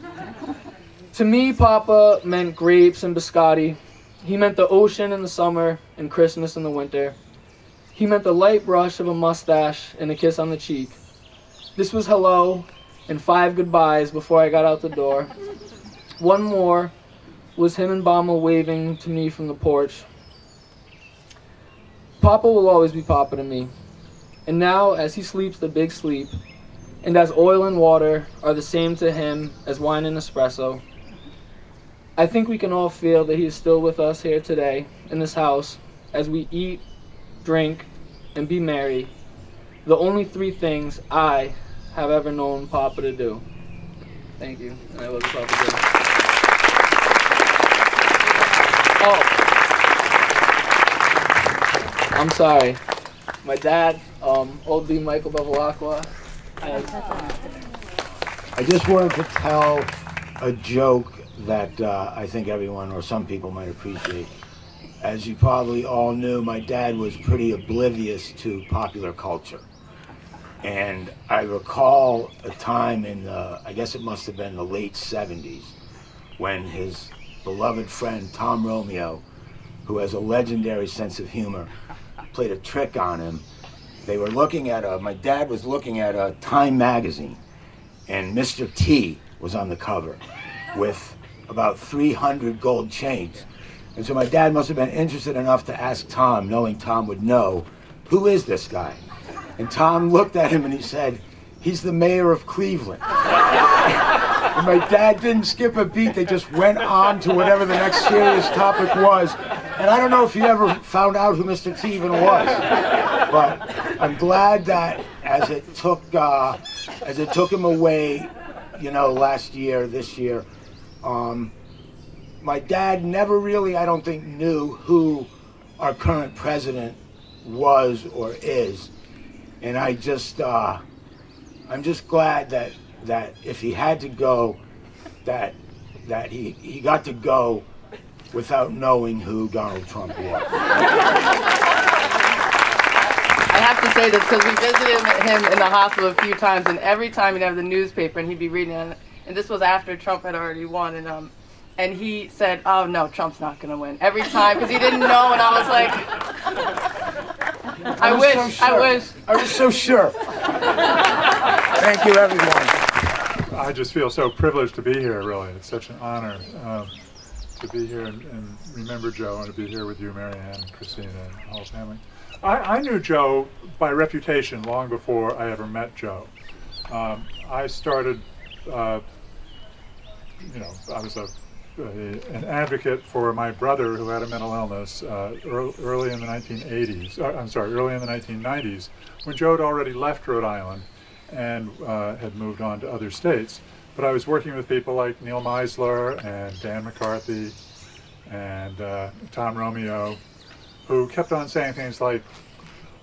G: To me, Papa meant grapes and biscotti. He meant the ocean in the summer and Christmas in the winter. He meant the light brush of a mustache and a kiss on the cheek. This was hello and 5 goodbyes before I got out the door. One more was him and Mama waving to me from the porch. Papa will always be Papa to me. And now, as he sleeps the big sleep, and as oil and water are the same to him as wine and espresso, I think we can all feel that he is still with us here today in this house as we eat, drink, and be merry. The only 3 things I have ever known Papa to do. Thank you, and I love you, Papa Joe. Oh, I'm sorry. My dad, old B. Michael Bevilacqua,
H: I just wanted to tell a joke that I think everyone or some people might appreciate. As you probably all knew, my dad was pretty oblivious to popular culture. And I recall a time in the, I guess it must have been the late 70s, when his beloved friend Tom Romeo, who has a legendary sense of humor, played a trick on him. They were looking at my dad was looking at a Time magazine, and Mr. T was on the cover with about 300 gold chains. And so my dad must have been interested enough to ask Tom, knowing Tom would know, who is this guy? And Tom looked at him and he said, he's the mayor of Cleveland. And my dad didn't skip a beat, they just went on to whatever the next serious topic was. And I don't know if you ever found out who Mr. T even was, but I'm glad that as it took him away, last year, this year, my dad never really, I don't think, knew who our current president was or is. And I'm just glad that if he had to go, that he got to go without knowing who Donald Trump was.
I: I have to say this because we visited him in the hospital a few times, and every time he'd have the newspaper and he'd be reading it, and this was after Trump had already won, and he said, "Oh no, Trump's not going to win," every time because he didn't know, and I was like, I wish.
H: I was so sure. Thank you, everyone.
J: I just feel so privileged to be here, really. It's such an honor to be here and remember Joe and to be here with you, Marianne, and Christina, and the whole family. I knew Joe by reputation long before I ever met Joe. I started, I was an advocate for my brother who had a mental illness early in the 1990s, when Joe had already left Rhode Island and had moved on to other states. But I was working with people like Neil Meisler and Dan McCarthy and Tom Romeo, who kept on saying things like,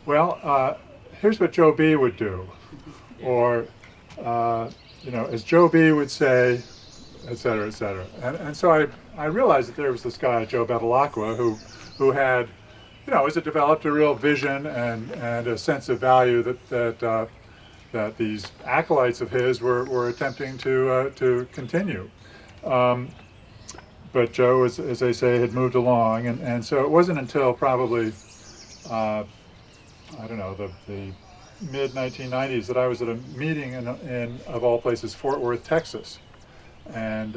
J: well, here's what Joe B would do, or, as Joe B would say, et cetera, et cetera. And so I realized that there was this guy, Joe Bevilacqua, who had, as it developed, a real vision and a sense of value that these acolytes of his were attempting to continue. But Joe, as I say, had moved along, and so it wasn't until probably, the mid-1990s that I was at a meeting in of all places, Fort Worth, Texas, and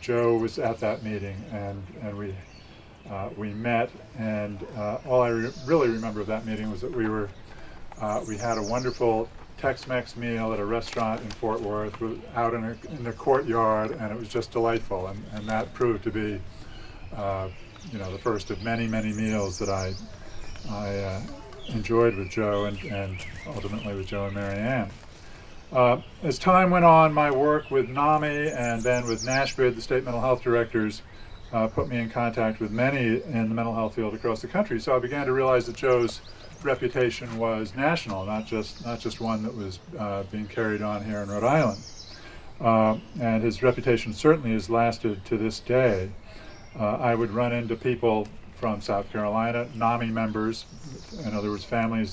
J: Joe was at that meeting, and we met, and all I really remember of that meeting was that we had a wonderful Tex-Mex meal at a restaurant in Fort Worth, out in the courtyard, and it was just delightful, and that proved to be, the first of many, many meals that I enjoyed with Joe and ultimately with Joe and Mary Ann. As time went on, my work with NAMI and then with NASHBID, the state mental health directors, put me in contact with many in the mental health field across the country. So I began to realize that Joe's reputation was national, not just one that was being carried on here in Rhode Island. And his reputation certainly has lasted to this day. I would run into people from South Carolina, NAMI members, in other words, family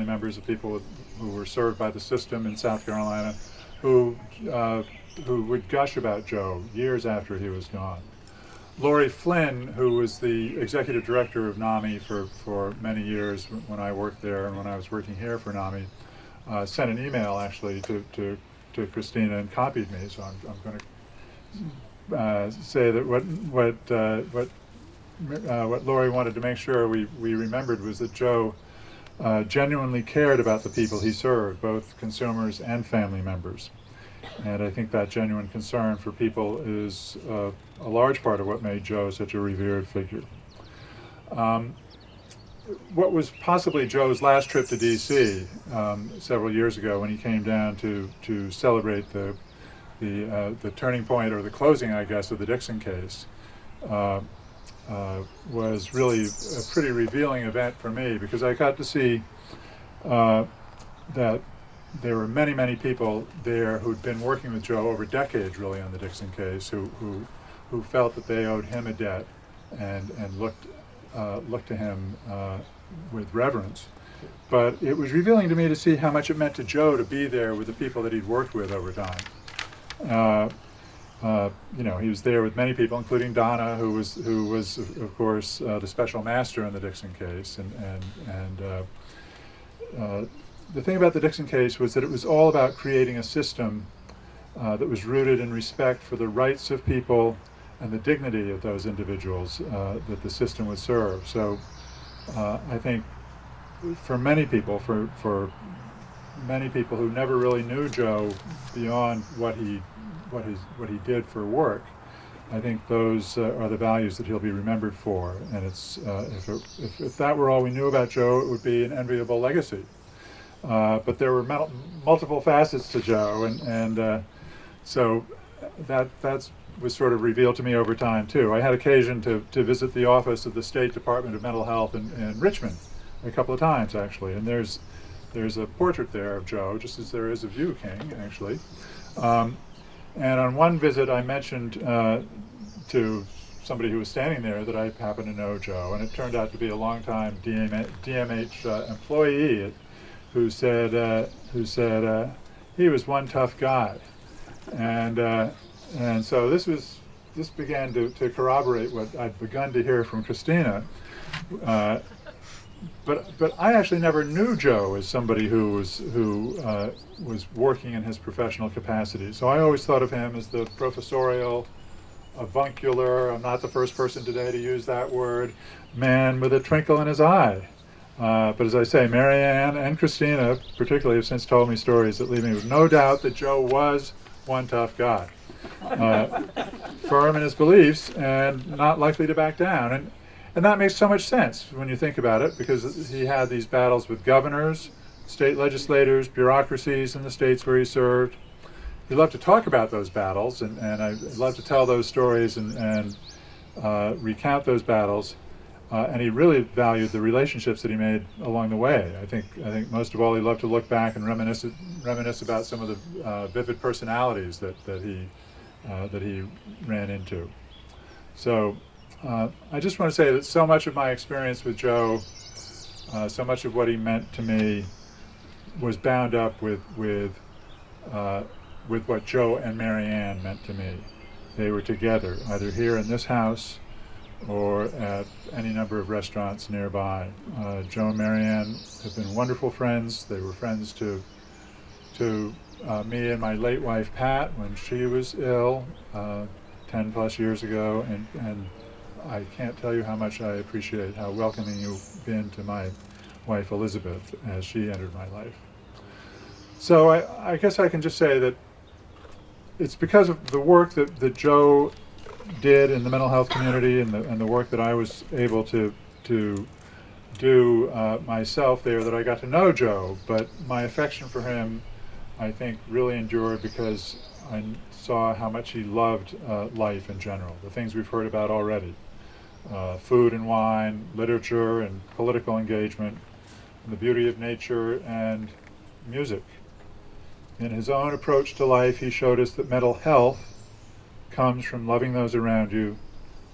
J: members of people who were served by the system in South Carolina, who would gush about Joe years after he was gone. Lori Flynn, who was the executive director of NAMI for many years when I worked there and when I was working here for NAMI, sent an email actually to Christina and copied me. So I'm going to say that what Lori wanted to make sure we remembered was that Joe genuinely cared about the people he served, both consumers and family members. And I think that genuine concern for people is a large part of what made Joe such a revered figure. What was possibly Joe's last trip to D.C. Several years ago, when he came down to celebrate the turning point, or the closing, I guess, of the Dixon case, was really a pretty revealing event for me, because I got to see that there were many, many people there who'd been working with Joe over decades, really, on the Dixon case, who felt that they owed him a debt and looked to him with reverence. But it was revealing to me to see how much it meant to Joe to be there with the people that he'd worked with over time. He was there with many people, including Donna, who was of course the special master in the Dixon case, and the thing about the Dixon case was that it was all about creating a system that was rooted in respect for the rights of people and the dignity of those individuals that the system would serve. So I think for many people, for many people who never really knew Joe beyond what he did for work, I think those are the values that he'll be remembered for. And it's if that were all we knew about Joe, it would be an enviable legacy. But there were multiple facets to Joe, and so that was sort of revealed to me over time too. I had occasion to visit the office of the State Department of Mental Health in Richmond a couple of times, actually, and there's a portrait there of Joe, just as there is of you, King, actually. And on one visit, I mentioned to somebody who was standing there that I happened to know Joe, and it turned out to be a longtime DMH employee who said he was one tough guy, and so this began to corroborate what I'd begun to hear from Christina. But I actually never knew Joe as somebody who was working in his professional capacity. So I always thought of him as the professorial, avuncular, I'm not the first person today to use that word, man with a twinkle in his eye. But as I say, Mary Ann and Christina particularly have since told me stories that leave me with no doubt that Joe was one tough guy. Firm in his beliefs and not likely to back down. And that makes so much sense when you think about it, because he had these battles with governors, state legislators, bureaucracies in the states where he served. He loved to talk about those battles, and I love to tell those stories and recount those battles. and he really valued the relationships that he made along the way. I think most of all, he loved to look back and reminisce about some of the vivid personalities that he ran into. So I just want to say that so much of my experience with Joe, so much of what he meant to me, was bound up with what Joe and Mary Ann meant to me. They were together, either here in this house or at any number of restaurants nearby. Joe and Mary Ann have been wonderful friends. They were friends to me and my late wife Pat when she was ill 10 plus years ago, and I can't tell you how much I appreciate how welcoming you've been to my wife Elizabeth as she entered my life. So I guess I can just say that it's because of the work that Joe did in the mental health community and the work that I was able to do myself there that I got to know Joe. But my affection for him, I think, really endured because I saw how much he loved life in general, the things we've heard about already. Food and wine, literature and political engagement, and the beauty of nature and music. In his own approach to life, he showed us that mental health comes from loving those around you,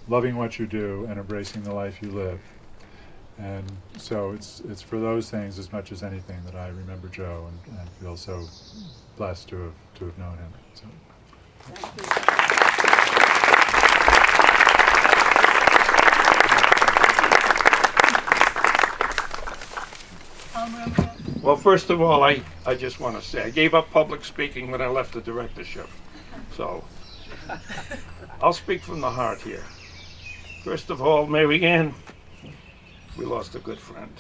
J: loving what you do, and embracing the life you live. And so it's for those things as much as anything that I remember Joe and feel so blessed to have known him. So.
K: Well, first of all, I just want to say I gave up public speaking when I left the directorship. So I'll speak from the heart here. First of all, Mary Ann, we lost a good friend.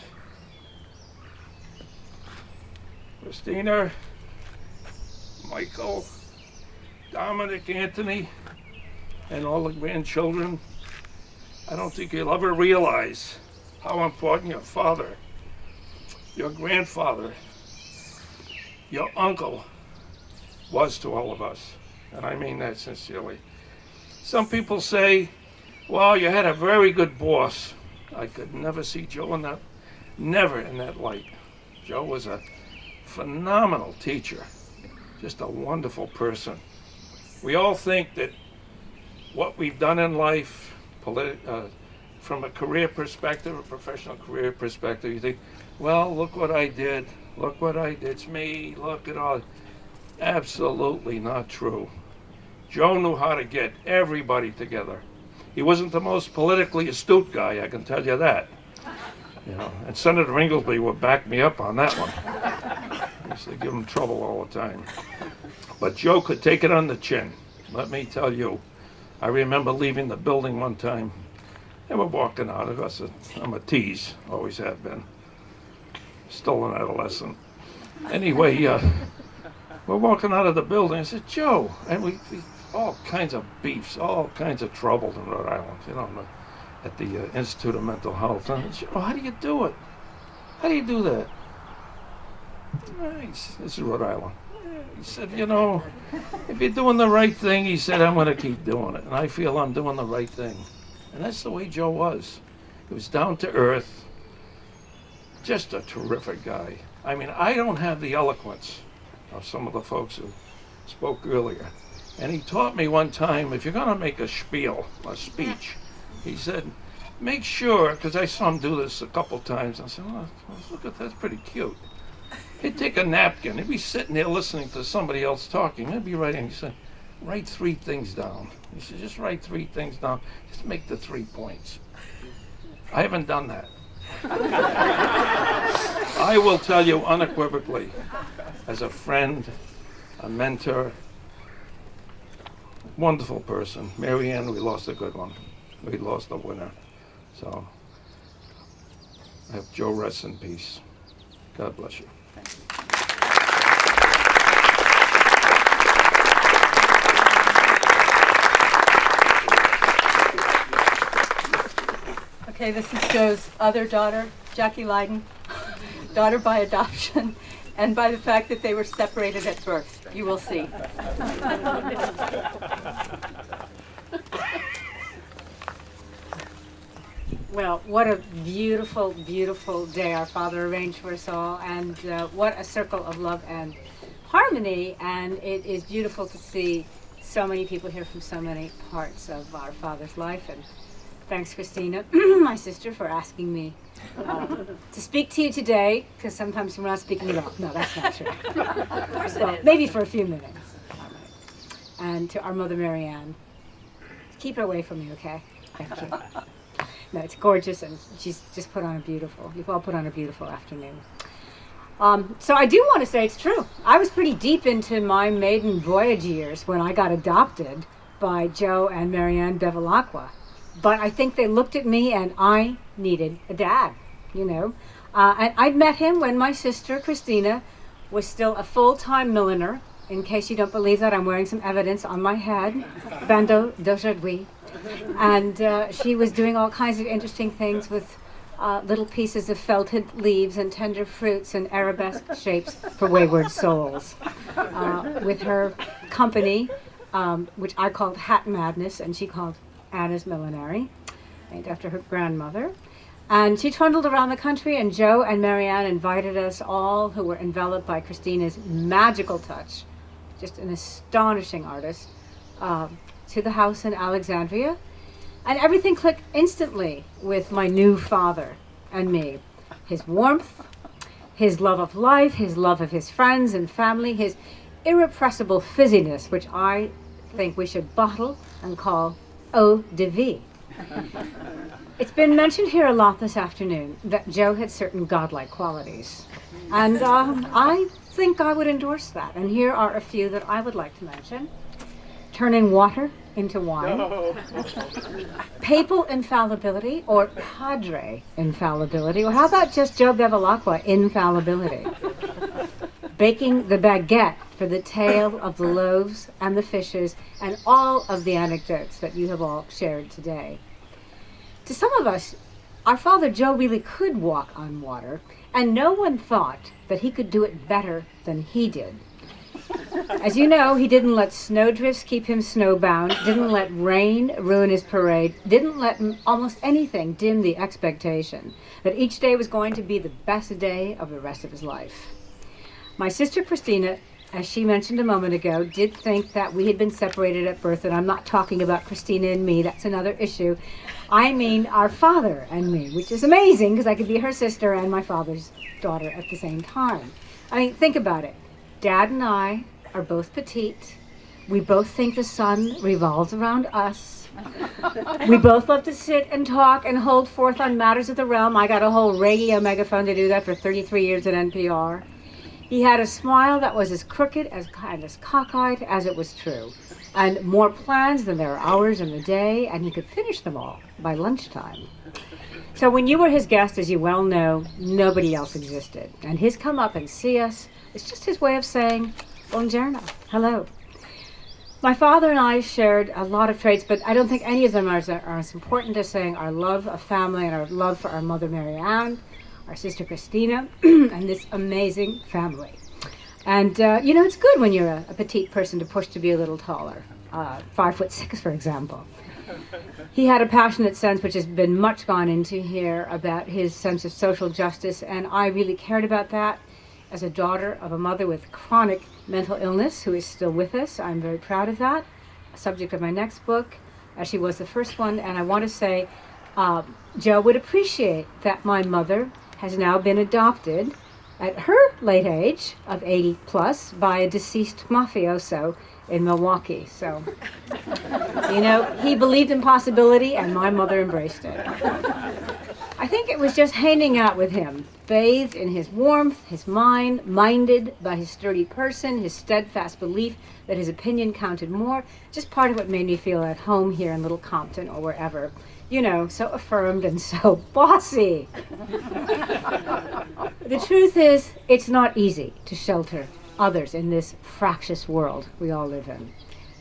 K: Christina, Michael, Dominic, Anthony, and all the grandchildren, I don't think you'll ever realize how important your father, your grandfather, your uncle was to all of us. And I mean that sincerely. Some people say, well, you had a very good boss. I could never see Joe in that light. Joe was a phenomenal teacher, just a wonderful person. We all think that what we've done in life, from a career perspective, a professional career perspective, you think, well, look what I did, it's me, look at all. Absolutely not true. Joe knew how to get everybody together. He wasn't the most politically astute guy, I can tell you that. You know, and Senator Inglesby would back me up on that one. I used to give him trouble all the time. But Joe could take it on the chin, let me tell you. I remember leaving the building one time, and we're walking out. Of course, I'm a tease, always have been. Still an adolescent. Anyway, we're walking out of the building. I said, Joe, and we all kinds of beefs, all kinds of trouble in Rhode Island, you know, at the Institute of Mental Health. And I said, Joe, how do you do it? How do you do that? This is Rhode Island. He said, you know, if you're doing the right thing, he said, I'm going to keep doing it. And I feel I'm doing the right thing. And that's the way Joe was. He was down to earth. Just a terrific guy. I mean, I don't have the eloquence of some of the folks who spoke earlier. And he taught me one time, if you're going to make a spiel, a speech, he said, make sure, because I saw him do this a couple times, I said, oh, look at that, that's pretty cute. He'd take a napkin, he'd be sitting there listening to somebody else talking, he'd be writing, he said, write 3 things down. He said, just write 3 things down, just make the 3 points. I haven't done that. I will tell you unequivocally, as a friend, a mentor, wonderful person. Mary Ann, we lost a good one. We lost a winner. So, I hope Joe rests in peace. God bless you.
A: Okay, this is Joe's other daughter, Jackie Leiden, daughter by adoption, and by the fact that they were separated at birth. You will see.
L: Well, what a beautiful, beautiful day our Father arranged for us all, and what a circle of love and harmony. And it is beautiful to see so many people here from so many parts of our Father's life. And thanks, Christina, my sister, for asking me to speak to you today, because sometimes we're not speaking at all. No, that's not true. Of course well, maybe for a few minutes. All right. And to our mother, Mary Ann, keep her away from me, okay? Thank you. No, it's gorgeous, and she's just put on a beautiful, you've all put on a beautiful afternoon. So I do want to say it's true. I was pretty deep into my maiden voyage years when I got adopted by Joe and Marianne Bevilacqua. But I think they looked at me and I needed a dad, you know. And I met him when my sister, Christina, was still a full-time milliner. In case you don't believe that, I'm wearing some evidence on my head, bandeau d'aujourd'hui. And she was doing all kinds of interesting things with little pieces of felted leaves and tender fruits and arabesque shapes for wayward souls. With her company, which I called Hat Madness, and she called Anna's Millinery, named after her grandmother. And she trundled around the country, and Joe and Marianne invited us all, who were enveloped by Christina's magical touch, just an astonishing artist, to the house in Alexandria. And everything clicked instantly with my new father and me. His warmth, his love of life, his love of his friends and family, his irrepressible fizziness, which I think we should bottle and call eau de vie. It's been mentioned here a lot this afternoon that Joe had certain godlike qualities. And I think I would endorse that. And here are a few that I would like to mention. Turning water into wine. No. Papal infallibility, or padre infallibility, or how about just Joe Bevilacqua infallibility? Baking the baguette for the tale of the loaves and the fishes and all of the anecdotes that you have all shared today. To some of us, our father Joe really could walk on water, and no one thought that he could do it better than he did. As you know, he didn't let snowdrifts keep him snowbound, didn't let rain ruin his parade, didn't let almost anything dim the expectation that each day was going to be the best day of the rest of his life. My sister Christina, as she mentioned a moment ago, did think that we had been separated at birth, and I'm not talking about Christina and me, that's another issue. I mean our father and me, which is amazing because I could be her sister and my father's daughter at the same time. I mean, think about it. Dad and I are both petite. We both think the sun revolves around us. We both love to sit and talk and hold forth on matters of the realm. I got a whole radio megaphone to do that for 33 years at NPR. He had a smile that was as crooked and as cockeyed as it was true, and more plans than there are hours in the day, and he could finish them all by lunchtime. So when you were his guest, as you well know, nobody else existed. And his come up and see us, it's just his way of saying, buongiorno, hello. My father and I shared a lot of traits, but I don't think any of them are as important as saying our love of family and our love for our mother, Mary Ann, our sister Christina, and this amazing family. And, you know, it's good when you're a petite person to push to be a little taller, 5'6", for example. He had a passionate sense, which has been much gone into here, about his sense of social justice, and I really cared about that. As a daughter of a mother with chronic mental illness who is still with us, I'm very proud of that. A subject of my next book, as she was the first one, and I want to say Joe would appreciate that my mother has now been adopted at her late age of 80 plus by a deceased mafioso in Milwaukee. So, you know, he believed in possibility and my mother embraced it. I think it was just hanging out with him, bathed in his warmth, his mind, minded by his sturdy person, his steadfast belief that his opinion counted more, just part of what made me feel at home here in Little Compton or wherever. You know, so affirmed and so bossy. The truth is, it's not easy to shelter others in this fractious world we all live in.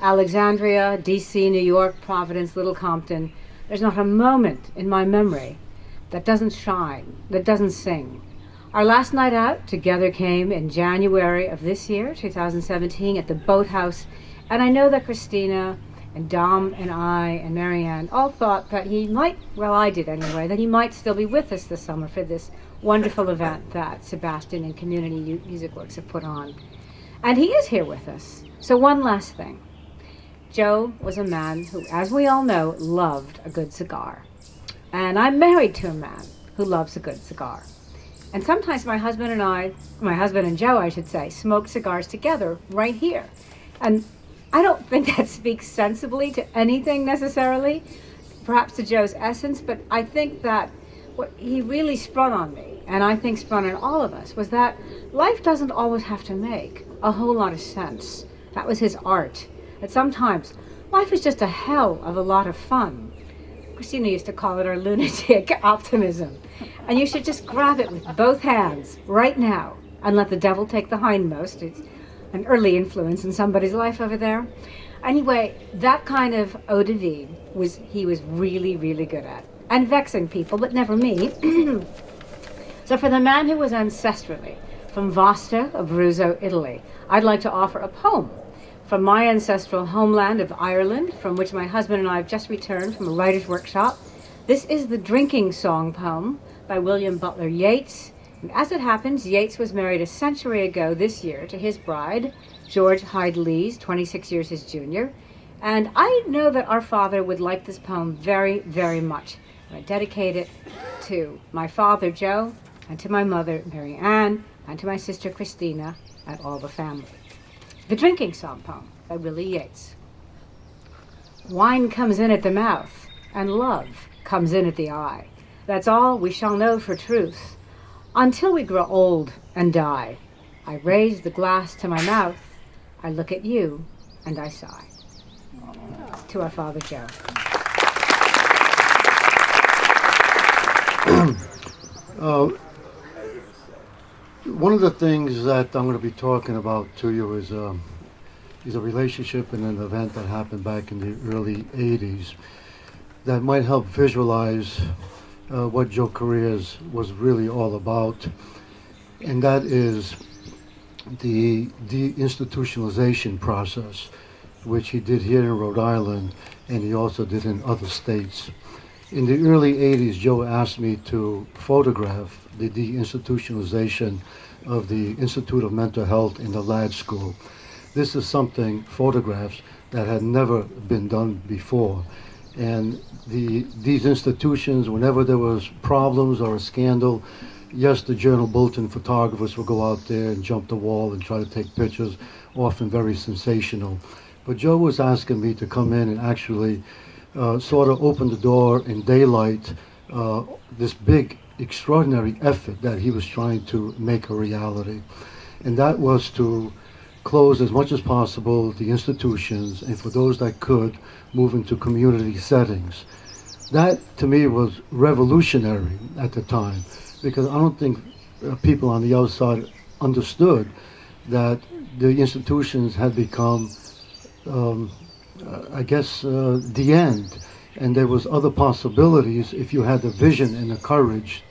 L: Alexandria, D.C., New York, Providence, Little Compton, there's not a moment in my memory that doesn't shine, that doesn't sing. Our last night out together came in January of this year, 2017, at the Boathouse, and I know that Christina And Dom and I and Marianne all thought that he might, well, I did anyway, that he might still be with us this summer for this wonderful event that Sebastian and Community Music Works have put on. And he is here with us. So one last thing. Joe was a man who, as we all know, loved a good cigar. And I'm married to a man who loves a good cigar. And sometimes my husband and Joe, I should say, smoke cigars together right here. And I don't think that speaks sensibly to anything necessarily, perhaps to Joe's essence, but I think that what he really sprung on me, and I think sprung on all of us, was that life doesn't always have to make a whole lot of sense. That was his art. That sometimes life is just a hell of a lot of fun. Christina used to call it our lunatic optimism. And you should just grab it with both hands right now and let the devil take the hindmost. It's an early influence in somebody's life over there. Anyway, that kind of eau de vie he was really, really good at. And vexing people, but never me. So for the man who was ancestrally from Vasta, Abruzzo, Italy, I'd like to offer a poem from my ancestral homeland of Ireland, from which my husband and I have just returned from a writer's workshop. This is the Drinking Song poem by William Butler Yeats. And as it happens, Yeats was married a century ago this year to his bride, George Hyde Lees, 26 years his junior. And I know that our father would like this poem very, very much. And I dedicate it to my father, Joe, and to my mother, Mary Ann, and to my sister, Christina, and all the family. The Drinking Song poem by Willie Yeats. Wine comes in at the mouth, and love comes in at the eye. That's all we shall know for truth, until we grow old and die. I raise the glass to my mouth, I look at you, and I sigh. To our father, Joe.
M: One of the things that I'm going to be talking about to you is a relationship and an event that happened back in the early 80s that might help visualize what Joe Correa's was really all about, and that is the deinstitutionalization process, which he did here in Rhode Island, and he also did in other states. In the early 80s, Joe asked me to photograph the deinstitutionalization of the Institute of Mental Health in the Ladd School. This is something, photographs, that had never been done before. And these institutions, whenever there was problems or a scandal, yes, the Journal Bulletin photographers would go out there and jump the wall and try to take pictures, often very sensational. But Joe was asking me to come in and actually sort of open the door in daylight, this big, extraordinary effort that he was trying to make a reality. And that was to close as much as possible the institutions, and for those that could, move into community settings. That, to me, was revolutionary at the time, because I don't think people on the outside understood that the institutions had become, the end, and there was other possibilities if you had the vision and the courage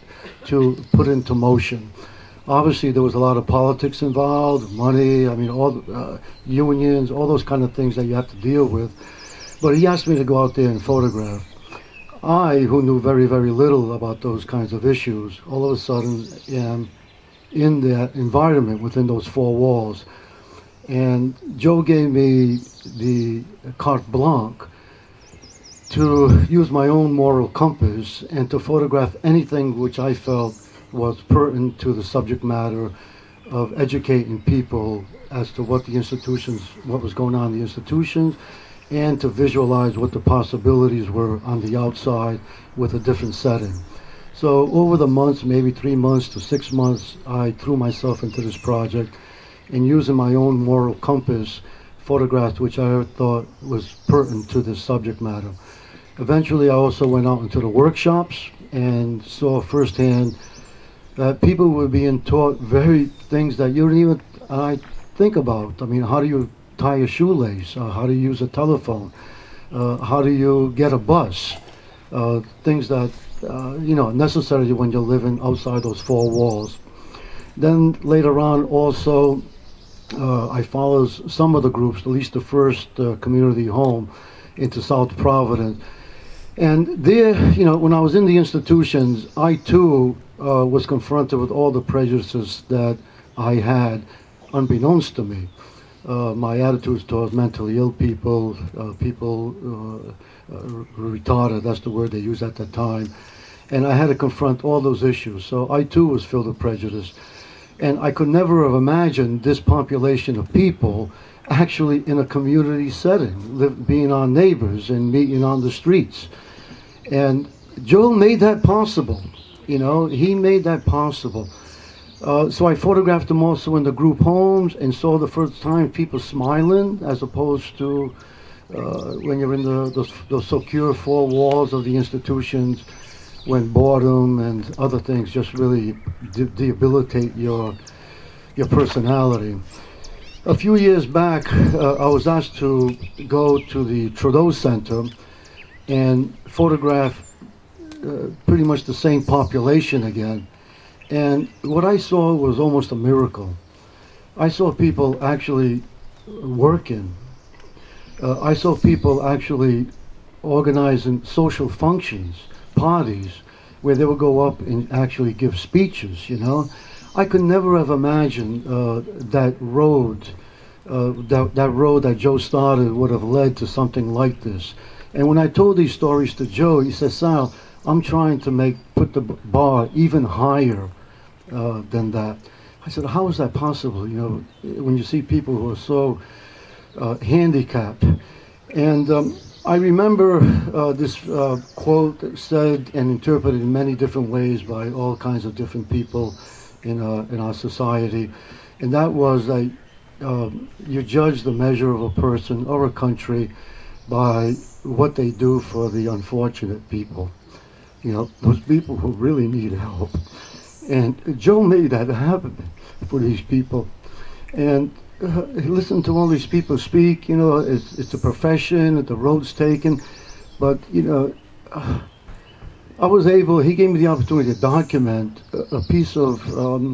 M: to put into motion. Obviously, there was a lot of politics involved, money, all unions, all those kind of things that you have to deal with. But he asked me to go out there and photograph. I, who knew very, very little about those kinds of issues, all of a sudden am in that environment within those four walls. And Joe gave me the carte blanche to use my own moral compass and to photograph anything which I felt was pertinent to the subject matter of educating people as to what the institutions, what was going on in the institutions, and to visualize what the possibilities were on the outside with a different setting. So over the months, maybe 3 months to 6 months, I threw myself into this project and using my own moral compass, photographed which I thought was pertinent to this subject matter. Eventually, I also went out into the workshops and saw firsthand that people were being taught very things that you didn't even think about. How do you tie a shoelace? How do you use a telephone? How do you get a bus? Things that, necessary when you're living outside those four walls. Then later on also, I followed some of the groups, at least the first community home, into South Providence. And there, you know, when I was in the institutions, I too was confronted with all the prejudices that I had, unbeknownst to me. My attitudes towards mentally ill people, retarded, that's the word they used at the time. And I had to confront all those issues. So I too was filled with prejudice. And I could never have imagined this population of people actually in a community setting, being our neighbors and meeting on the streets. And Joe made that possible. You know, he made that possible. So I photographed them also in the group homes and saw the first time people smiling, as opposed to when you're in those secure four walls of the institutions, when boredom and other things just really debilitate your personality. A few years back, I was asked to go to the Trudeau Center and photograph pretty much the same population again. And what I saw was almost a miracle. I saw people actually working. I saw people actually organizing social functions, parties, where they would go up and actually give speeches, you know. I could never have imagined that road that Joe started would have led to something like this. And when I told these stories to Joe, he said, "Sal, I'm trying to put the bar even higher than that." I said, "How is that possible? You know, when you see people who are so handicapped." And I remember this quote said and interpreted in many different ways by all kinds of different people in our society, and that was that you judge the measure of a person or a country by what they do for the unfortunate people. You know, those people who really need help. And Joe made that happen for these people. And listen to all these people speak, you know, it's a profession, the road's taken. But, you know, he gave me the opportunity to document a piece of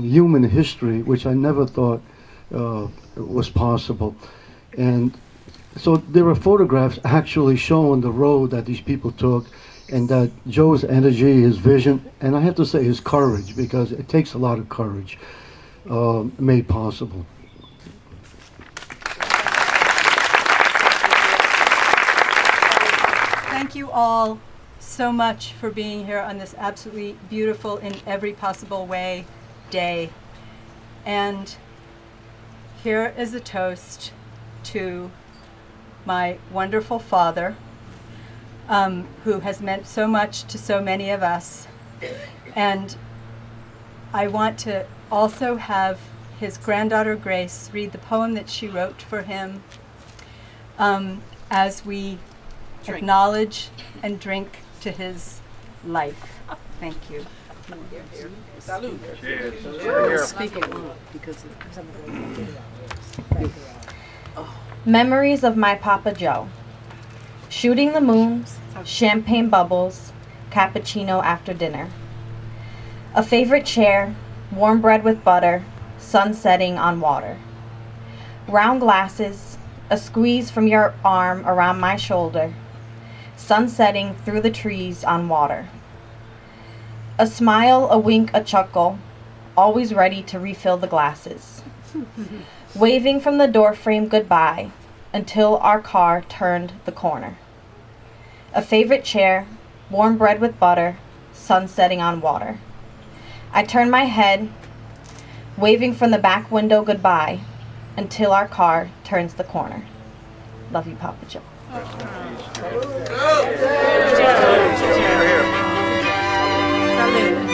M: human history, which I never thought was possible. And so there are photographs actually showing the road that these people took, and that Joe's energy, his vision, and I have to say his courage, because it takes a lot of courage, made possible.
A: Thank you all so much for being here on this absolutely beautiful, in every possible way, day. And here is a toast to my wonderful father, who has meant so much to so many of us. And I want to also have his granddaughter Grace read the poem that she wrote for him as we acknowledge and drink to his life. Thank you.
G: Salud.
N: Memories of my Papa Joe. Shooting the moons, champagne bubbles, cappuccino after dinner. A favorite chair, warm bread with butter, sun setting on water. Round glasses, a squeeze from your arm around my shoulder, sun setting through the trees on water. A smile, a wink, a chuckle, always ready to refill the glasses. Waving from the doorframe goodbye until our car turned the corner. A favorite chair, warm bread with butter, sun setting on water. I turn my head, waving from the back window goodbye until our car turns the corner. Love you, Papa Joe.
L: Salud.